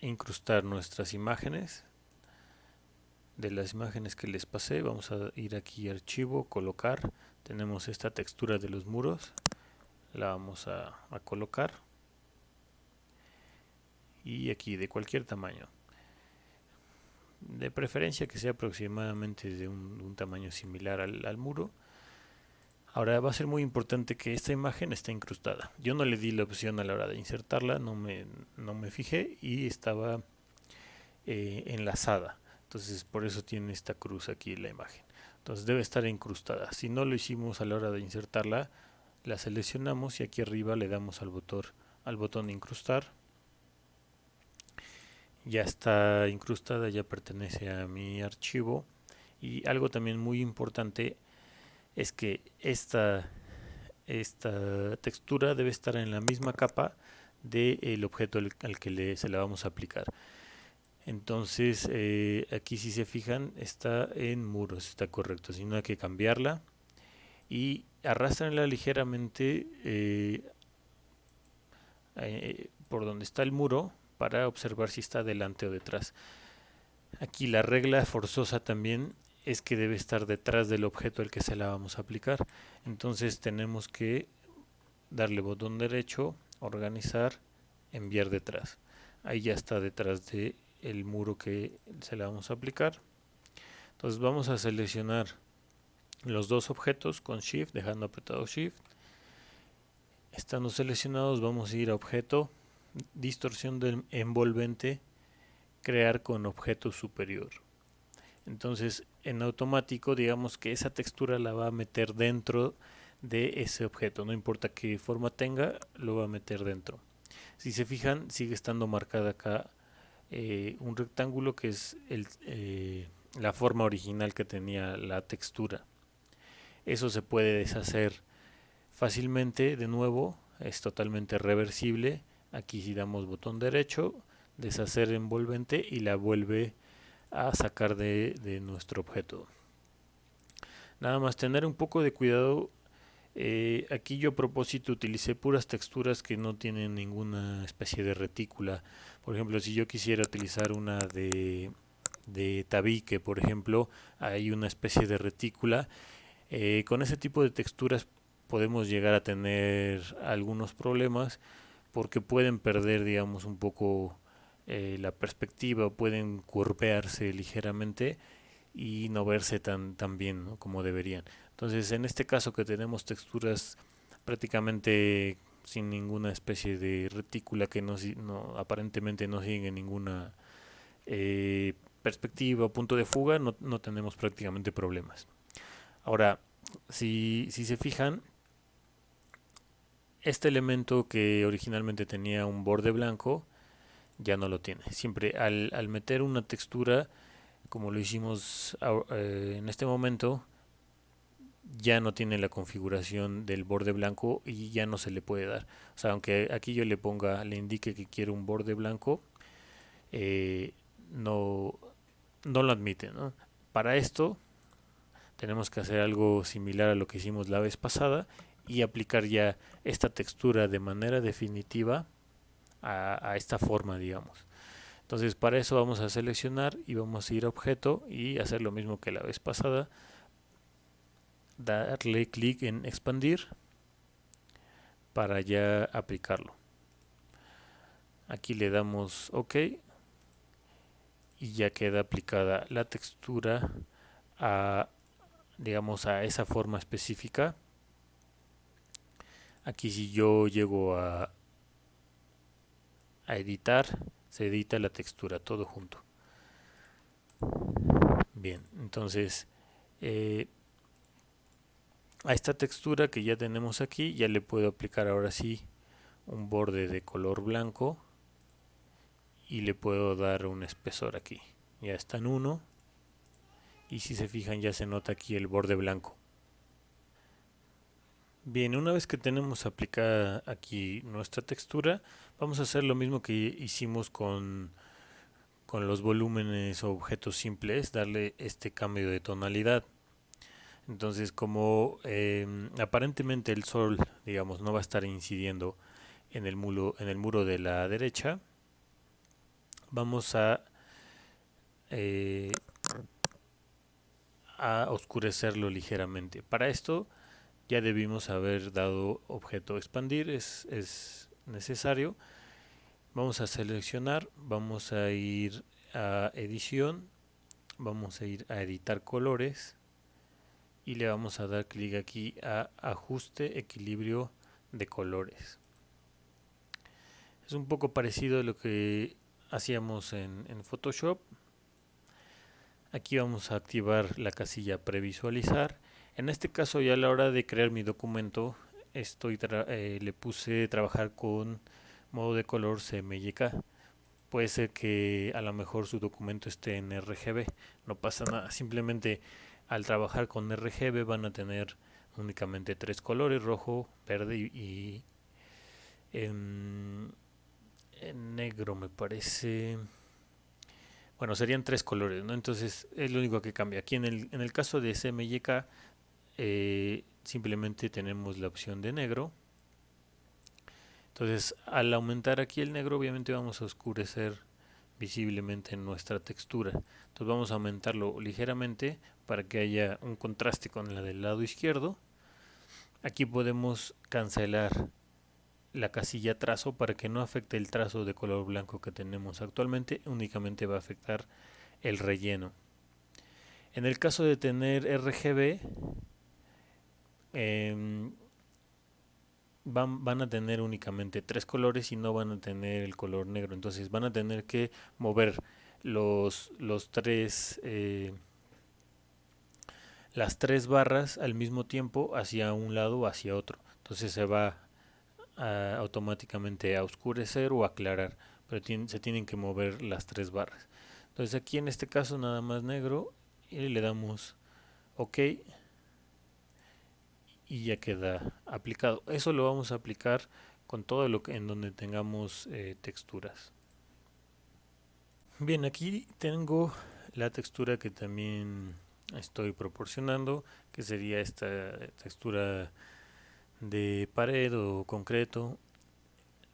incrustar nuestras imágenes. De las imágenes que les pasé, vamos a ir aquí a archivo, colocar. Tenemos esta textura de los muros, la vamos a colocar. Y aquí de cualquier tamaño. De preferencia que sea aproximadamente de un tamaño similar al muro. Ahora va a ser muy importante que esta imagen esté incrustada. Yo no le di la opción a la hora de insertarla, no me fijé y estaba enlazada. Entonces por eso tiene esta cruz aquí en la imagen. Entonces debe estar incrustada. Si no lo hicimos a la hora de insertarla, la seleccionamos y aquí arriba le damos al botón incrustar. Ya está incrustada, ya pertenece a mi archivo. Y algo también muy importante es que esta textura debe estar en la misma capa del objeto al que se la vamos a aplicar. Entonces aquí si se fijan está en muros, está correcto, si no hay que cambiarla y arrastranla ligeramente por donde está el muro para observar si está delante o detrás. Aquí la regla forzosa también es que debe estar detrás del objeto al que se la vamos a aplicar. Entonces tenemos que darle botón derecho, organizar, enviar detrás. Ahí ya está detrás de el muro que se la vamos a aplicar. Entonces vamos a seleccionar los dos objetos con Shift, dejando apretado Shift. Estando seleccionados, vamos a ir a objeto, distorsión del envolvente, crear con objeto superior. Entonces en automático digamos que esa textura la va a meter dentro de ese objeto, no importa qué forma tenga, lo va a meter dentro. Si se fijan, sigue estando marcada acá un rectángulo que es la forma original que tenía la textura. Eso se puede deshacer fácilmente. De nuevo, es totalmente reversible. Aquí si damos botón derecho, deshacer envolvente, y la vuelve a sacar de nuestro objeto. Nada más tener un poco de cuidado. Aquí yo a propósito utilicé puras texturas que no tienen ninguna especie de retícula. Por ejemplo, si yo quisiera utilizar una de tabique, por ejemplo, hay una especie de retícula. Con ese tipo de texturas podemos llegar a tener algunos problemas porque pueden perder, digamos, un poco la perspectiva, pueden curvearse ligeramente y no verse tan bien, ¿no?, como deberían. Entonces, en este caso que tenemos texturas prácticamente sin ninguna especie de retícula, que aparentemente no siguen ninguna perspectiva o punto de fuga, no tenemos prácticamente problemas. Ahora, si se fijan, este elemento que originalmente tenía un borde blanco ya no lo tiene. Siempre al meter una textura, como lo hicimos en este momento, ya no tiene la configuración del borde blanco y ya no se le puede dar. O sea, aunque aquí yo le indique que quiero un borde blanco, eh, no, no lo admite, ¿no? Para esto tenemos que hacer algo similar a lo que hicimos la vez pasada y aplicar ya esta textura de manera definitiva a esta forma, digamos. Entonces para eso vamos a seleccionar y vamos a ir a objeto y hacer lo mismo que la vez pasada, darle clic en expandir para ya aplicarlo. Aquí le damos OK y ya queda aplicada la textura a, digamos, a esa forma específica. Aquí si yo llego a editar, se edita la textura todo junto. Bien, entonces a esta textura que ya tenemos aquí ya le puedo aplicar ahora sí un borde de color blanco y le puedo dar un espesor aquí. Ya está en 1 y si se fijan ya se nota aquí el borde blanco. Bien, una vez que tenemos aplicada aquí nuestra textura, vamos a hacer lo mismo que hicimos con los volúmenes o objetos simples, darle este cambio de tonalidad. Entonces, como aparentemente el sol, digamos, no va a estar incidiendo en el muro de la derecha, vamos a oscurecerlo ligeramente. Para esto ya debimos haber dado objeto expandir, es necesario. Vamos a seleccionar, vamos a ir a edición, vamos a ir a editar colores y le vamos a dar clic aquí a ajuste equilibrio de colores. Es un poco parecido a lo que hacíamos en Photoshop. Aquí vamos a activar la casilla previsualizar. En este caso ya a la hora de crear mi documento le puse trabajar con modo de color CMYK. Puede ser que a lo mejor su documento esté en RGB, no pasa nada, simplemente al trabajar con RGB van a tener únicamente 3 colores: rojo, verde y en negro, me parece. Bueno, serían 3 colores, ¿no? Entonces es lo único que cambia. Aquí en el caso de CMYK simplemente tenemos la opción de negro Entonces, al aumentar aquí el negro, obviamente vamos a oscurecer visiblemente nuestra textura. Entonces vamos a aumentarlo ligeramente para que haya un contraste con la del lado izquierdo. Aquí podemos cancelar la casilla trazo para que no afecte el trazo de color blanco que tenemos actualmente, únicamente va a afectar el relleno. En el caso de tener RGB, eh, van a tener únicamente tres colores y no van a tener el color negro. Entonces van a tener que mover los tres, las tres barras al mismo tiempo hacia un lado o hacia otro. Entonces se va automáticamente a oscurecer o aclarar, pero se tienen que mover las tres barras. Entonces aquí en este caso nada más negro y le damos OK y ya queda aplicado. Eso lo vamos a aplicar con todo lo que en donde tengamos texturas. Bien, aquí tengo la textura que también estoy proporcionando, que sería esta textura de pared o concreto.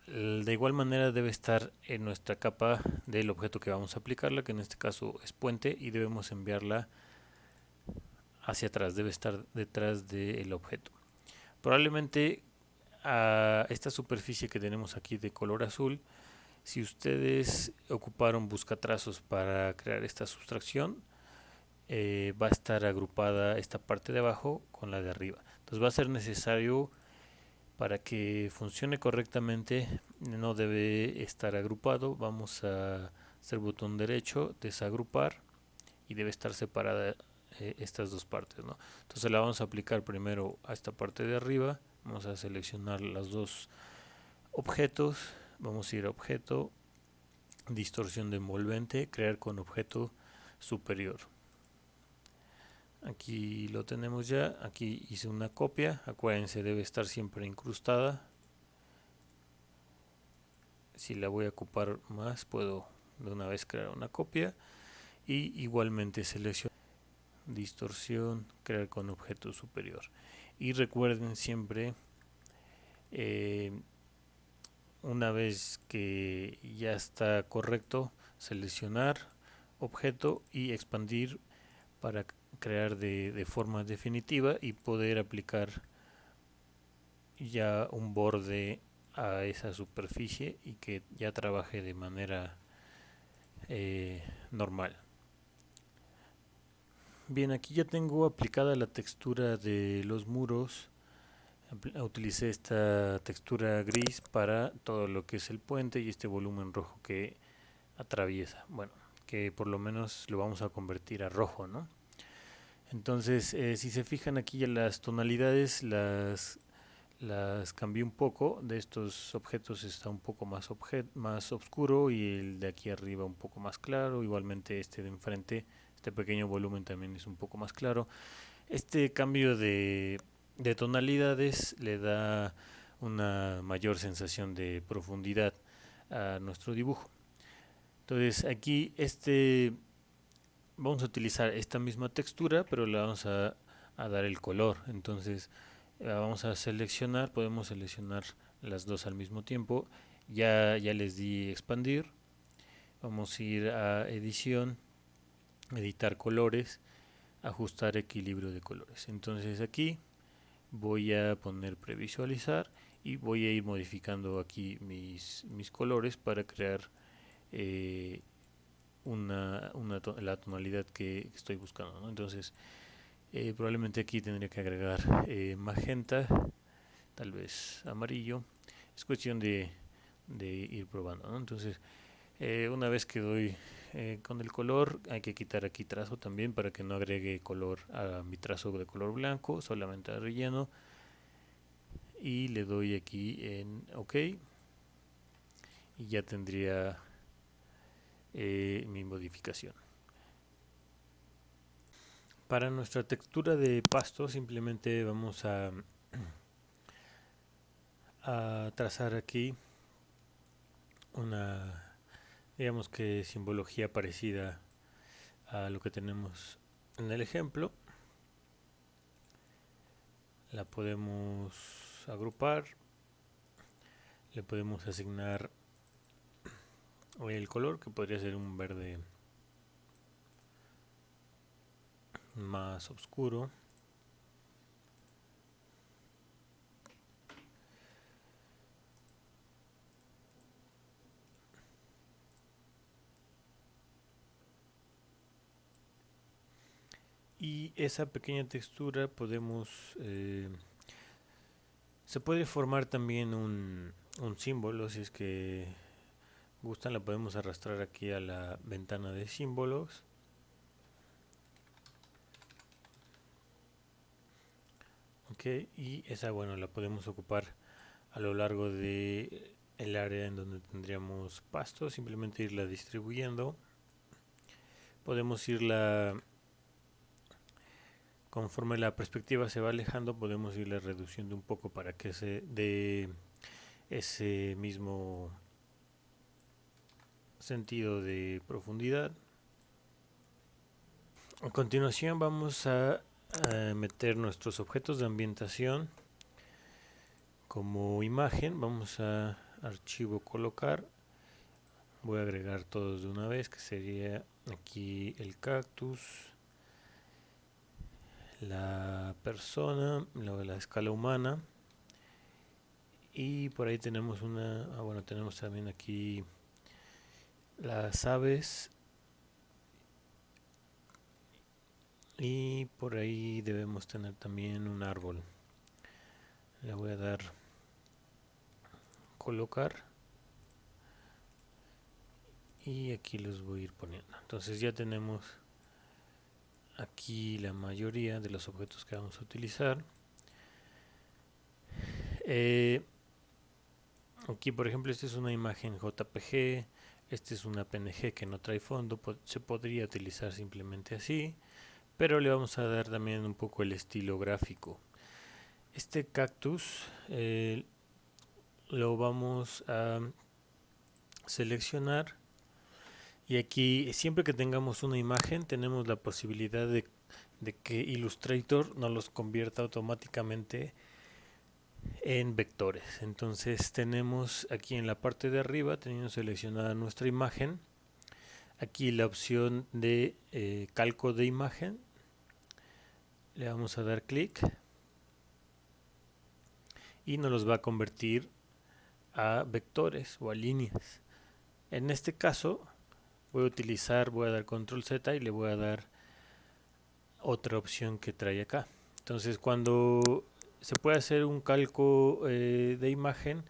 De igual manera debe estar en nuestra capa del objeto que vamos a aplicarla, que en este caso es puente, y debemos enviarla hacia atrás, debe estar detrás del objeto. Probablemente a esta superficie que tenemos aquí de color azul, si ustedes ocuparon buscatrazos para crear esta sustracción, va a estar agrupada esta parte de abajo con la de arriba. Entonces va a ser necesario, para que funcione correctamente, no debe estar agrupado. Vamos a hacer botón derecho, desagrupar, y debe estar separada estas dos partes, ¿no? Entonces la vamos a aplicar primero a esta parte de arriba. Vamos a seleccionar los dos objetos. Vamos a ir a objeto, distorsión de envolvente, crear con objeto superior. Aquí lo tenemos ya. Aquí hice una copia. Acuérdense, debe estar siempre incrustada. Si la voy a ocupar más, puedo de una vez crear una copia. Y igualmente seleccionar distorsión, crear con objeto superior. Y recuerden siempre, una vez que ya está correcto, seleccionar objeto y expandir para crear de forma definitiva y poder aplicar ya un borde a esa superficie y que ya trabaje de manera normal. Bien, aquí ya tengo aplicada la textura de los muros. Utilicé esta textura gris para todo lo que es el puente y este volumen rojo que atraviesa. Bueno, que por lo menos lo vamos a convertir a rojo, ¿no? Entonces, si se fijan aquí ya las tonalidades las cambié un poco. De estos objetos está un poco más oscuro y el de aquí arriba un poco más claro. Igualmente este de enfrente, este pequeño volumen también es un poco más claro. Este cambio de tonalidades le da una mayor sensación de profundidad a nuestro dibujo. Entonces aquí vamos a utilizar esta misma textura, pero le vamos a dar el color. Entonces vamos a seleccionar, podemos seleccionar las dos al mismo tiempo. Ya les di expandir. Vamos a ir a edición, editar colores, ajustar equilibrio de colores. Entonces aquí voy a poner previsualizar y voy a ir modificando aquí mis colores para crear la tonalidad que estoy buscando, ¿no? Entonces probablemente aquí tendría que agregar magenta, tal vez amarillo. Es cuestión de ir probando, ¿no? Entonces una vez que doy con el color, hay que quitar aquí trazo también para que no agregue color a mi trazo de color blanco, solamente al relleno. Y le doy aquí en OK y ya tendría mi modificación. Para nuestra textura de pasto simplemente vamos a trazar aquí una, digamos que simbología parecida a lo que tenemos en el ejemplo. La podemos agrupar, Le podemos asignar el color, que podría ser un verde más oscuro. Y esa pequeña textura se puede formar también un símbolo. Si es que gustan, la podemos arrastrar aquí a la ventana de símbolos. Ok, y esa, bueno, la podemos ocupar a lo largo de el área en donde tendríamos pasto. Simplemente irla distribuyendo. Podemos irla, conforme la perspectiva se va alejando, podemos irla reduciendo un poco para que se dé ese mismo sentido de profundidad. A continuación vamos a meter nuestros objetos de ambientación como imagen. Vamos a archivo colocar. Voy a agregar todos de una vez, que sería aquí el cactus, la persona, la escala humana, y por ahí tenemos bueno, tenemos también aquí las aves, y por ahí debemos tener también un árbol. Le voy a dar colocar y aquí los voy a ir poniendo. Entonces ya tenemos aquí la mayoría de los objetos que vamos a utilizar. Aquí por ejemplo esta es una imagen JPG, esta es una PNG que no trae fondo, se podría utilizar simplemente así, pero le vamos a dar también un poco el estilo gráfico. Este cactus lo vamos a seleccionar, y aquí siempre que tengamos una imagen tenemos la posibilidad de que Illustrator nos los convierta automáticamente en vectores. Entonces tenemos aquí en la parte de arriba, teniendo seleccionada nuestra imagen, aquí la opción de calco de imagen. Le vamos a dar clic y nos los va a convertir a vectores o a líneas. En este caso voy a dar control Z y le voy a dar otra opción que trae acá. Entonces cuando se puede hacer un calco de imagen,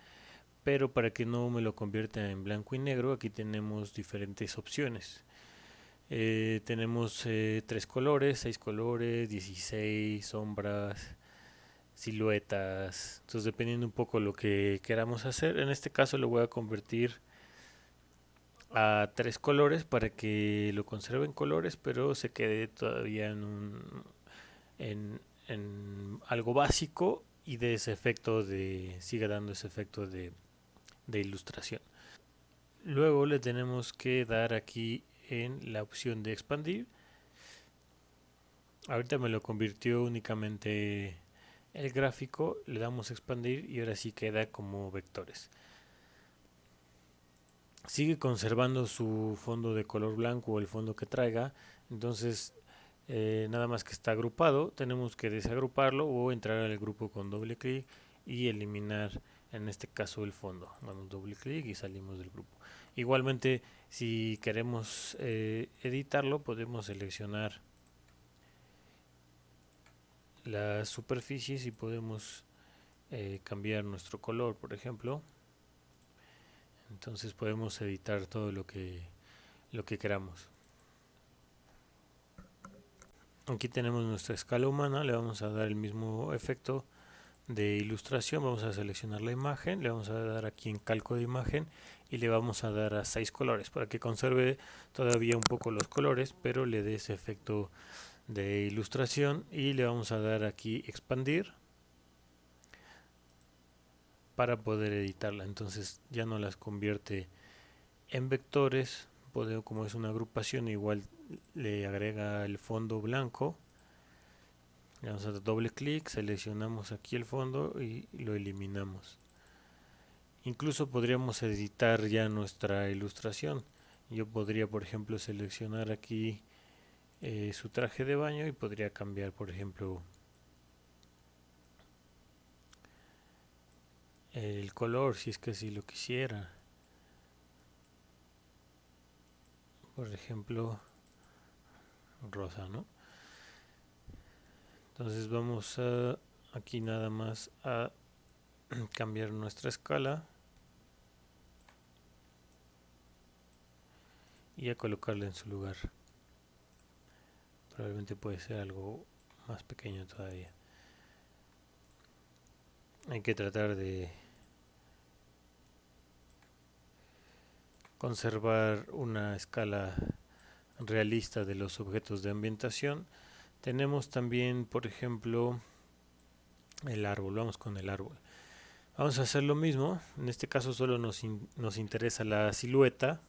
pero para que no me lo convierta en blanco y negro, aquí tenemos diferentes opciones. Tenemos 3 colores, 6 colores, 16 sombras, siluetas. Entonces dependiendo un poco lo que queramos hacer, en este caso lo voy a convertir a 3 colores para que lo conserve en colores, pero se quede todavía en algo básico, y de ese efecto siga dando ese efecto de ilustración. Luego le tenemos que dar aquí en la opción de expandir. Ahorita me lo convirtió únicamente el gráfico, le damos a expandir y ahora sí queda como vectores. Sigue conservando su fondo de color blanco o el fondo que traiga, entonces nada más que está agrupado, tenemos que desagruparlo o entrar al grupo con doble clic y eliminar en este caso el fondo. Damos doble clic y salimos del grupo. Igualmente, si queremos editarlo, podemos seleccionar las superficies y podemos cambiar nuestro color, por ejemplo. Entonces podemos editar todo lo que queramos. Aquí tenemos nuestra escala humana, le vamos a dar el mismo efecto de ilustración. Vamos a seleccionar la imagen, le vamos a dar aquí en calco de imagen y le vamos a dar a 6 colores para que conserve todavía un poco los colores, pero le dé ese efecto de ilustración, y le vamos a dar aquí expandir para poder editarla. Entonces ya no las convierte en vectores, como es una agrupación, igual le agrega el fondo blanco. Le vamos a dar doble clic, seleccionamos aquí el fondo y lo eliminamos. Incluso podríamos editar ya nuestra ilustración. Yo podría, por ejemplo, seleccionar aquí su traje de baño y podría cambiar, por ejemplo, el color si es que así lo quisiera. Por ejemplo, rosa, ¿no? Entonces vamos a aquí nada más a cambiar nuestra escala y a colocarla en su lugar. Probablemente puede ser algo más pequeño todavía. Hay que tratar de conservar una escala realista de los objetos de ambientación. Tenemos también, por ejemplo, el árbol. Vamos con el árbol. Vamos a hacer lo mismo. En este caso solo nos interesa la silueta.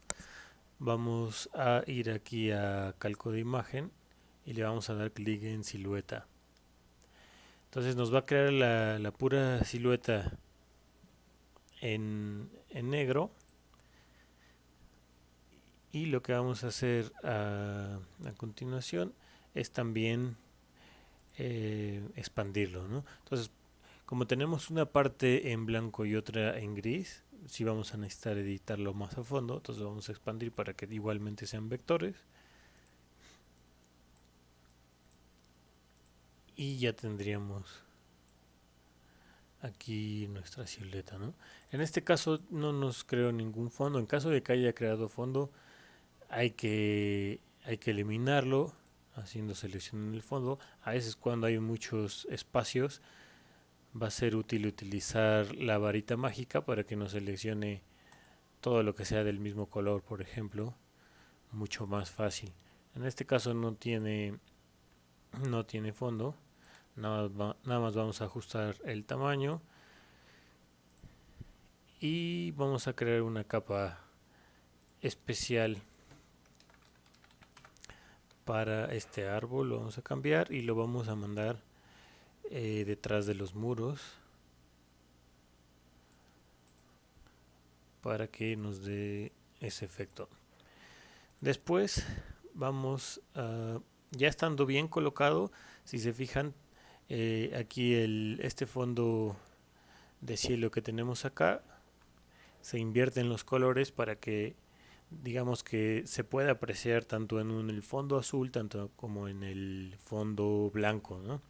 Vamos a ir aquí a calco de imagen y le vamos a dar clic en silueta. Entonces nos va a crear la pura silueta en negro. Y lo que vamos a hacer a continuación es también expandirlo, ¿no? Entonces, como tenemos una parte en blanco y otra en gris, si vamos a necesitar editarlo más a fondo, entonces vamos a expandir para que igualmente sean vectores. Y ya tendríamos aquí nuestra silueta, ¿no? En este caso no nos creó ningún fondo. En caso de que haya creado fondo, hay que eliminarlo haciendo selección en el fondo. A veces cuando hay muchos espacios va a ser útil utilizar la varita mágica para que nos seleccione todo lo que sea del mismo color, por ejemplo, mucho más fácil. En este caso no tiene fondo. Nada más vamos a ajustar el tamaño y vamos a crear una capa especial para este árbol. Lo vamos a cambiar y lo vamos a mandar detrás de los muros para que nos dé ese efecto. Después vamos a, ya estando bien colocado, si se fijan aquí este fondo de cielo que tenemos acá se invierten los colores para que digamos que se pueda apreciar tanto en el fondo azul tanto como en el fondo blanco, ¿no?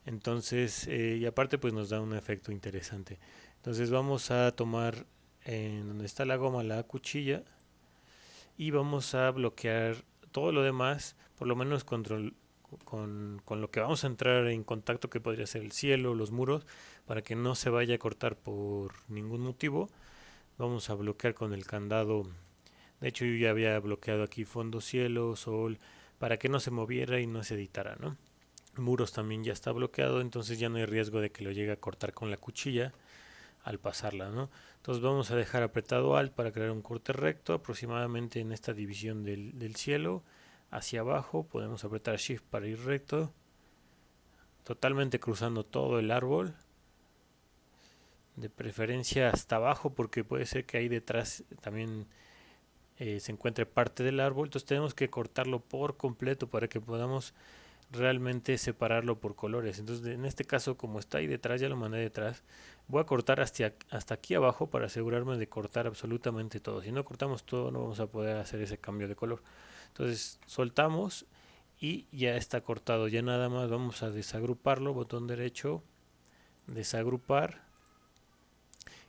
Entonces, y aparte pues nos da un efecto interesante. Entonces vamos a tomar en donde está la goma la cuchilla y vamos a bloquear todo lo demás, por lo menos con lo que vamos a entrar en contacto, que podría ser el cielo, los muros, para que no se vaya a cortar por ningún motivo. Vamos a bloquear con el candado. De hecho yo ya había bloqueado aquí fondo, cielo, sol, para que no se moviera y no se editara, ¿no? Muros también ya está bloqueado, entonces ya no hay riesgo de que lo llegue a cortar con la cuchilla al pasarla, ¿no? Entonces vamos a dejar apretado Alt para crear un corte recto, aproximadamente en esta división del cielo, hacia abajo. Podemos apretar Shift para ir recto, totalmente cruzando todo el árbol, de preferencia hasta abajo, porque puede ser que ahí detrás también se encuentre parte del árbol. Entonces tenemos que cortarlo por completo para que podamos realmente separarlo por colores. Entonces en este caso, como está ahí detrás, ya lo mandé detrás, voy a cortar hasta aquí abajo para asegurarme de cortar absolutamente todo. Si no cortamos todo no vamos a poder hacer ese cambio de color. Entonces soltamos y ya está cortado. Ya nada más vamos a desagruparlo, botón derecho, desagrupar,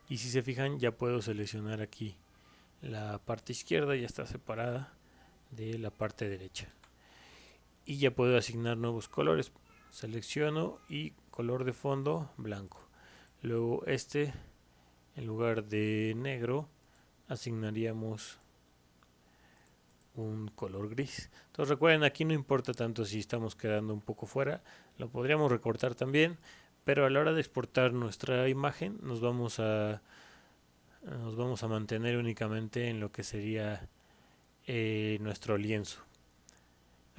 y si se fijan ya puedo seleccionar aquí la parte izquierda, ya está separada de la parte derecha. Y ya puedo asignar nuevos colores. Selecciono y color de fondo blanco. Luego en lugar de negro, asignaríamos un color gris. Entonces recuerden, aquí no importa tanto si estamos quedando un poco fuera, lo podríamos recortar también, pero a la hora de exportar nuestra imagen nos vamos a mantener únicamente en lo que sería nuestro lienzo.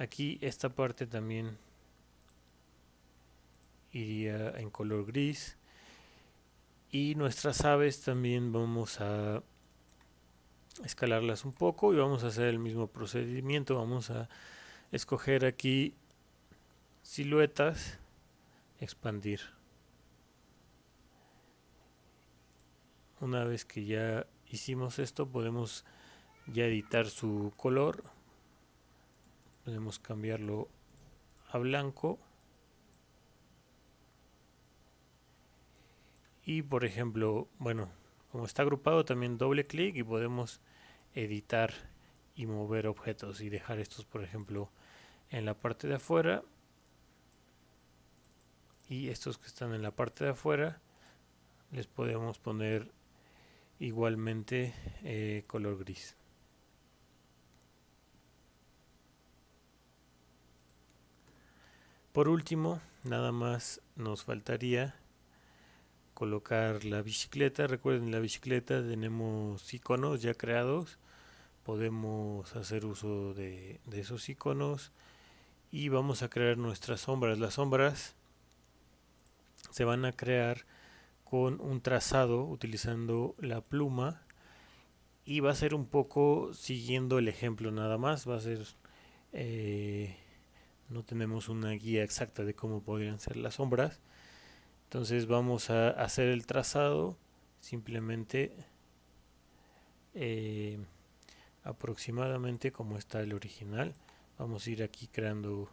Aquí esta parte también iría en color gris Y nuestras aves también vamos a escalarlas un poco y vamos a hacer el mismo procedimiento. Vamos a escoger aquí siluetas, expandir. Una vez que ya hicimos esto, podemos ya editar su color. Podemos cambiarlo a blanco. Y por ejemplo, bueno, como está agrupado, también doble clic y podemos editar y mover objetos y dejar estos, por ejemplo, en la parte de afuera, y estos que están en la parte de afuera les podemos poner igualmente color gris. Por último, nada más nos faltaría colocar la bicicleta. Recuerden, la bicicleta tenemos iconos ya creados, podemos hacer uso de esos iconos y vamos a crear nuestras sombras. Las sombras se van a crear con un trazado utilizando la pluma y va a ser un poco siguiendo el ejemplo nada más. Va a ser no tenemos una guía exacta de cómo podrían ser las sombras, entonces vamos a hacer el trazado simplemente aproximadamente como está el original. Vamos a ir aquí creando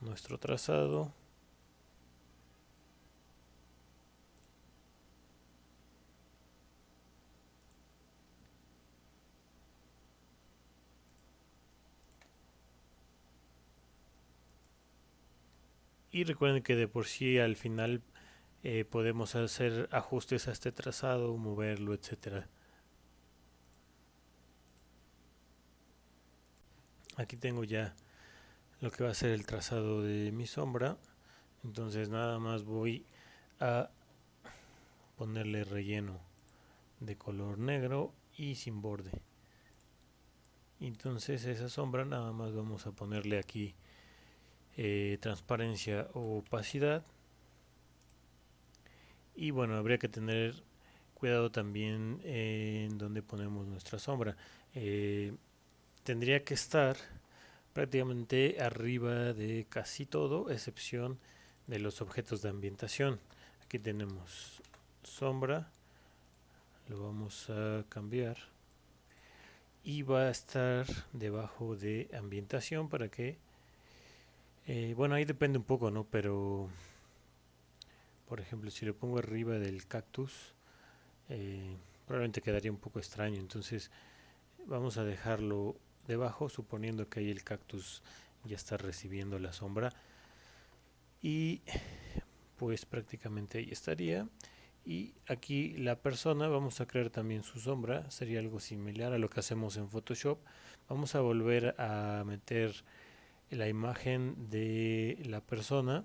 nuestro trazado. Y recuerden que de por sí al final podemos hacer ajustes a este trazado, moverlo, etcétera. Aquí tengo ya lo que va a ser el trazado de mi sombra, entonces nada más voy a ponerle relleno de color negro y sin borde. Entonces esa sombra nada más vamos a ponerle aquí transparencia o opacidad. Y bueno, habría que tener cuidado también en donde ponemos nuestra sombra. Tendría que estar prácticamente arriba de casi todo, excepción de los objetos de ambientación. Aquí tenemos sombra, lo vamos a cambiar y va a estar debajo de ambientación para que bueno, ahí depende un poco, ¿no? Pero por ejemplo, si lo pongo arriba del cactus probablemente quedaría un poco extraño, entonces vamos a dejarlo debajo, suponiendo que ahí el cactus ya está recibiendo la sombra, y pues prácticamente ahí estaría. Y aquí la persona, vamos a crear también su sombra, sería algo similar a lo que hacemos en Photoshop. Vamos a volver a meter la imagen de la persona.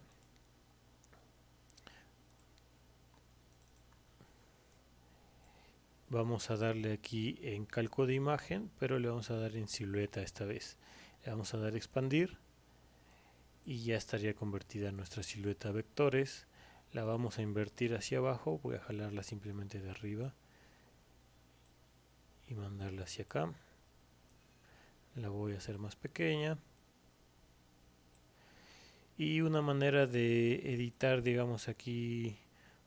Vamos a darle aquí en calco de imagen, pero le vamos a dar en silueta esta vez. Le vamos a dar expandir y ya estaría convertida en nuestra silueta a vectores. La vamos a invertir hacia abajo, voy a jalarla simplemente de arriba y mandarla hacia acá. La voy a hacer más pequeña. Y una manera de editar, digamos, aquí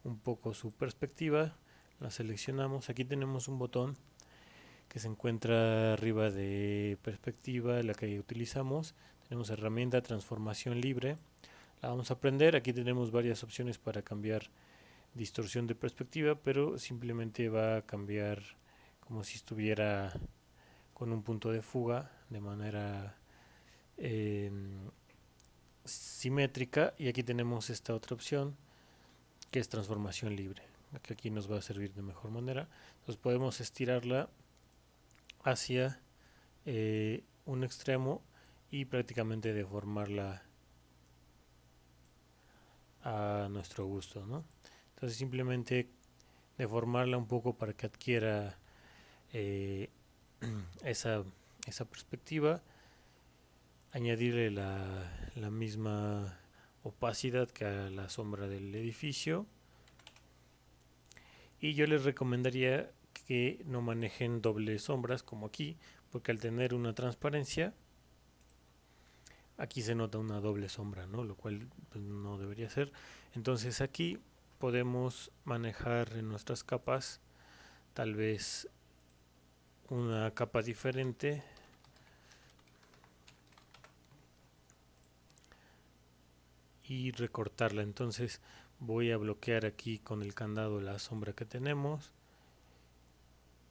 un poco su perspectiva, la seleccionamos. Aquí tenemos un botón que se encuentra arriba de perspectiva, la que utilizamos. Tenemos herramienta transformación libre, la vamos a prender. Aquí tenemos varias opciones para cambiar distorsión de perspectiva, pero simplemente va a cambiar como si estuviera con un punto de fuga de manera simétrica. Y aquí tenemos esta otra opción que es transformación libre, que aquí nos va a servir de mejor manera. Entonces podemos estirarla hacia un extremo y prácticamente deformarla a nuestro gusto, ¿no? Entonces simplemente deformarla un poco para que adquiera eh, esa, esa perspectiva, añadirle la misma opacidad que a la sombra del edificio Y yo les recomendaría que no manejen dobles sombras como aquí, porque al tener una transparencia, aquí se nota una doble sombra, ¿no? Lo cual pues, no debería ser. Entonces aquí podemos manejar en nuestras capas tal vez una capa diferente y recortarla. Entonces voy a bloquear aquí con el candado la sombra que tenemos.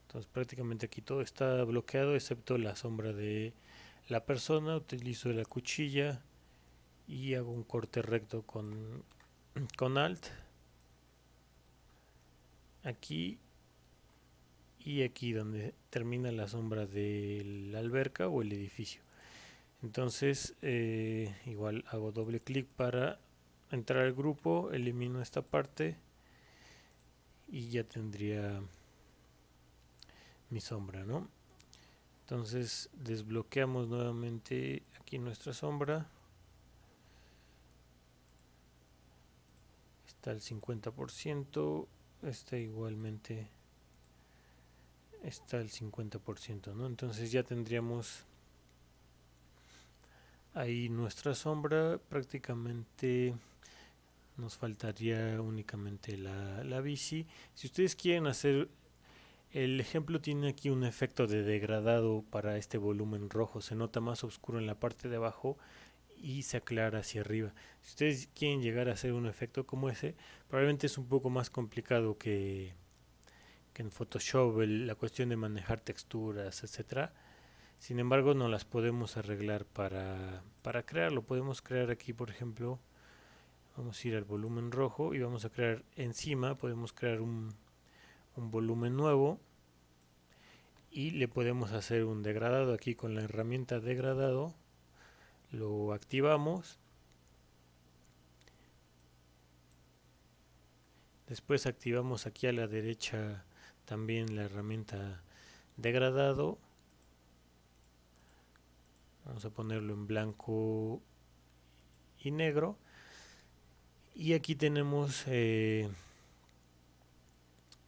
Entonces prácticamente aquí todo está bloqueado excepto la sombra de la persona. Utilizo la cuchilla y hago un corte recto con Alt aquí y aquí donde termina la sombra de la alberca o el edificio. Entonces igual hago doble clic para entrar al grupo, elimino esta parte y ya tendría mi sombra, ¿no? Entonces desbloqueamos nuevamente aquí nuestra sombra. Está al 50%, esta igualmente está al 50%, ¿no? Entonces ya tendríamos ahí nuestra sombra. Prácticamente nos faltaría únicamente la bici. Si ustedes quieren hacer, el ejemplo tiene aquí un efecto de degradado para este volumen rojo, se nota más oscuro en la parte de abajo y se aclara hacia arriba. Si ustedes quieren llegar a hacer un efecto como ese, probablemente es un poco más complicado que en Photoshop, la cuestión de manejar texturas, etcétera. Sin embargo, no las podemos arreglar para crearlo. Podemos crear aquí, por ejemplo, vamos a ir al volumen rojo y vamos a crear encima, podemos crear un volumen nuevo y le podemos hacer un degradado aquí con la herramienta degradado. Lo activamos. Después activamos aquí a la derecha también la herramienta degradado. Vamos a ponerlo en blanco y negro. Y aquí tenemos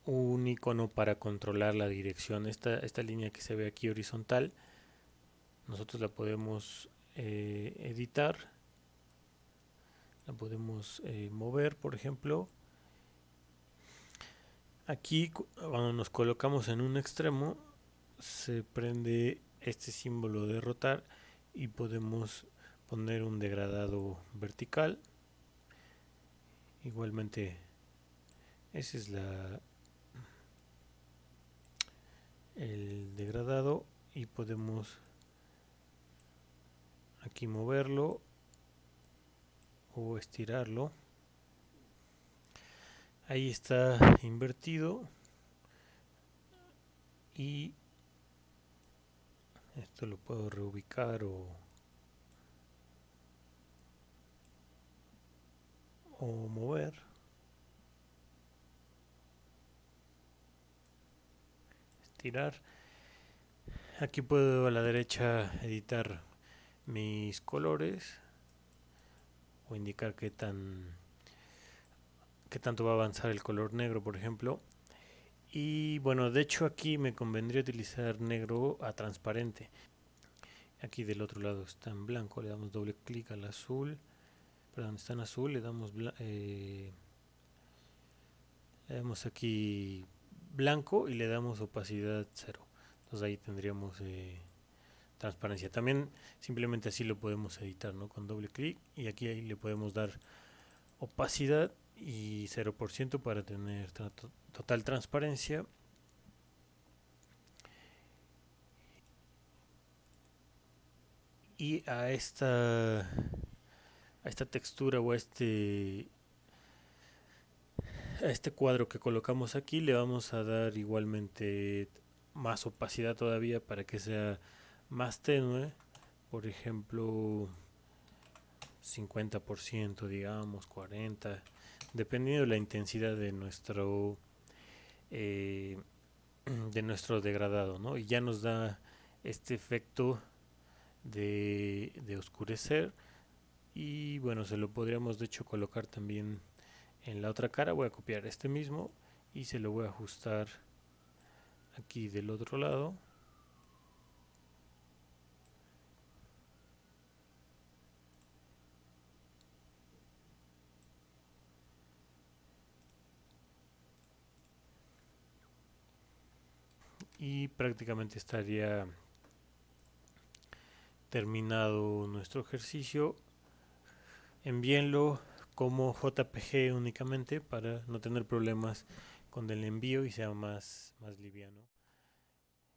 un icono para controlar la dirección. Esta línea que se ve aquí horizontal, nosotros la podemos editar, la podemos mover, por ejemplo. Aquí cuando nos colocamos en un extremo se prende este símbolo de rotar y podemos poner un degradado vertical. Igualmente ese es el degradado y podemos aquí moverlo o estirarlo. Ahí está invertido y esto lo puedo reubicar o mover. Estirar. Aquí puedo a la derecha editar mis colores o indicar qué tanto va a avanzar el color negro, por ejemplo. Y bueno, de hecho aquí me convendría utilizar negro a transparente. Aquí del otro lado está en blanco, le damos doble clic al azul. Perdón, está en azul, le damos aquí blanco y le damos opacidad 0. Entonces ahí tendríamos transparencia. También simplemente así lo podemos editar, ¿no? Con doble clic y aquí ahí le podemos dar opacidad y 0% para tener total transparencia. Y a esta textura o a este cuadro que colocamos aquí le vamos a dar igualmente más opacidad todavía para que sea más tenue. Por ejemplo, 50%, digamos, 40%, dependiendo de la intensidad eh, de nuestro degradado, ¿no? Y ya nos da este efecto de oscurecer. Y bueno, se lo podríamos de hecho colocar también en la otra cara. Voy a copiar este mismo y se lo voy a ajustar aquí del otro lado. Y prácticamente estaría terminado nuestro ejercicio. Envíenlo como JPG únicamente para no tener problemas con el envío y sea más liviano.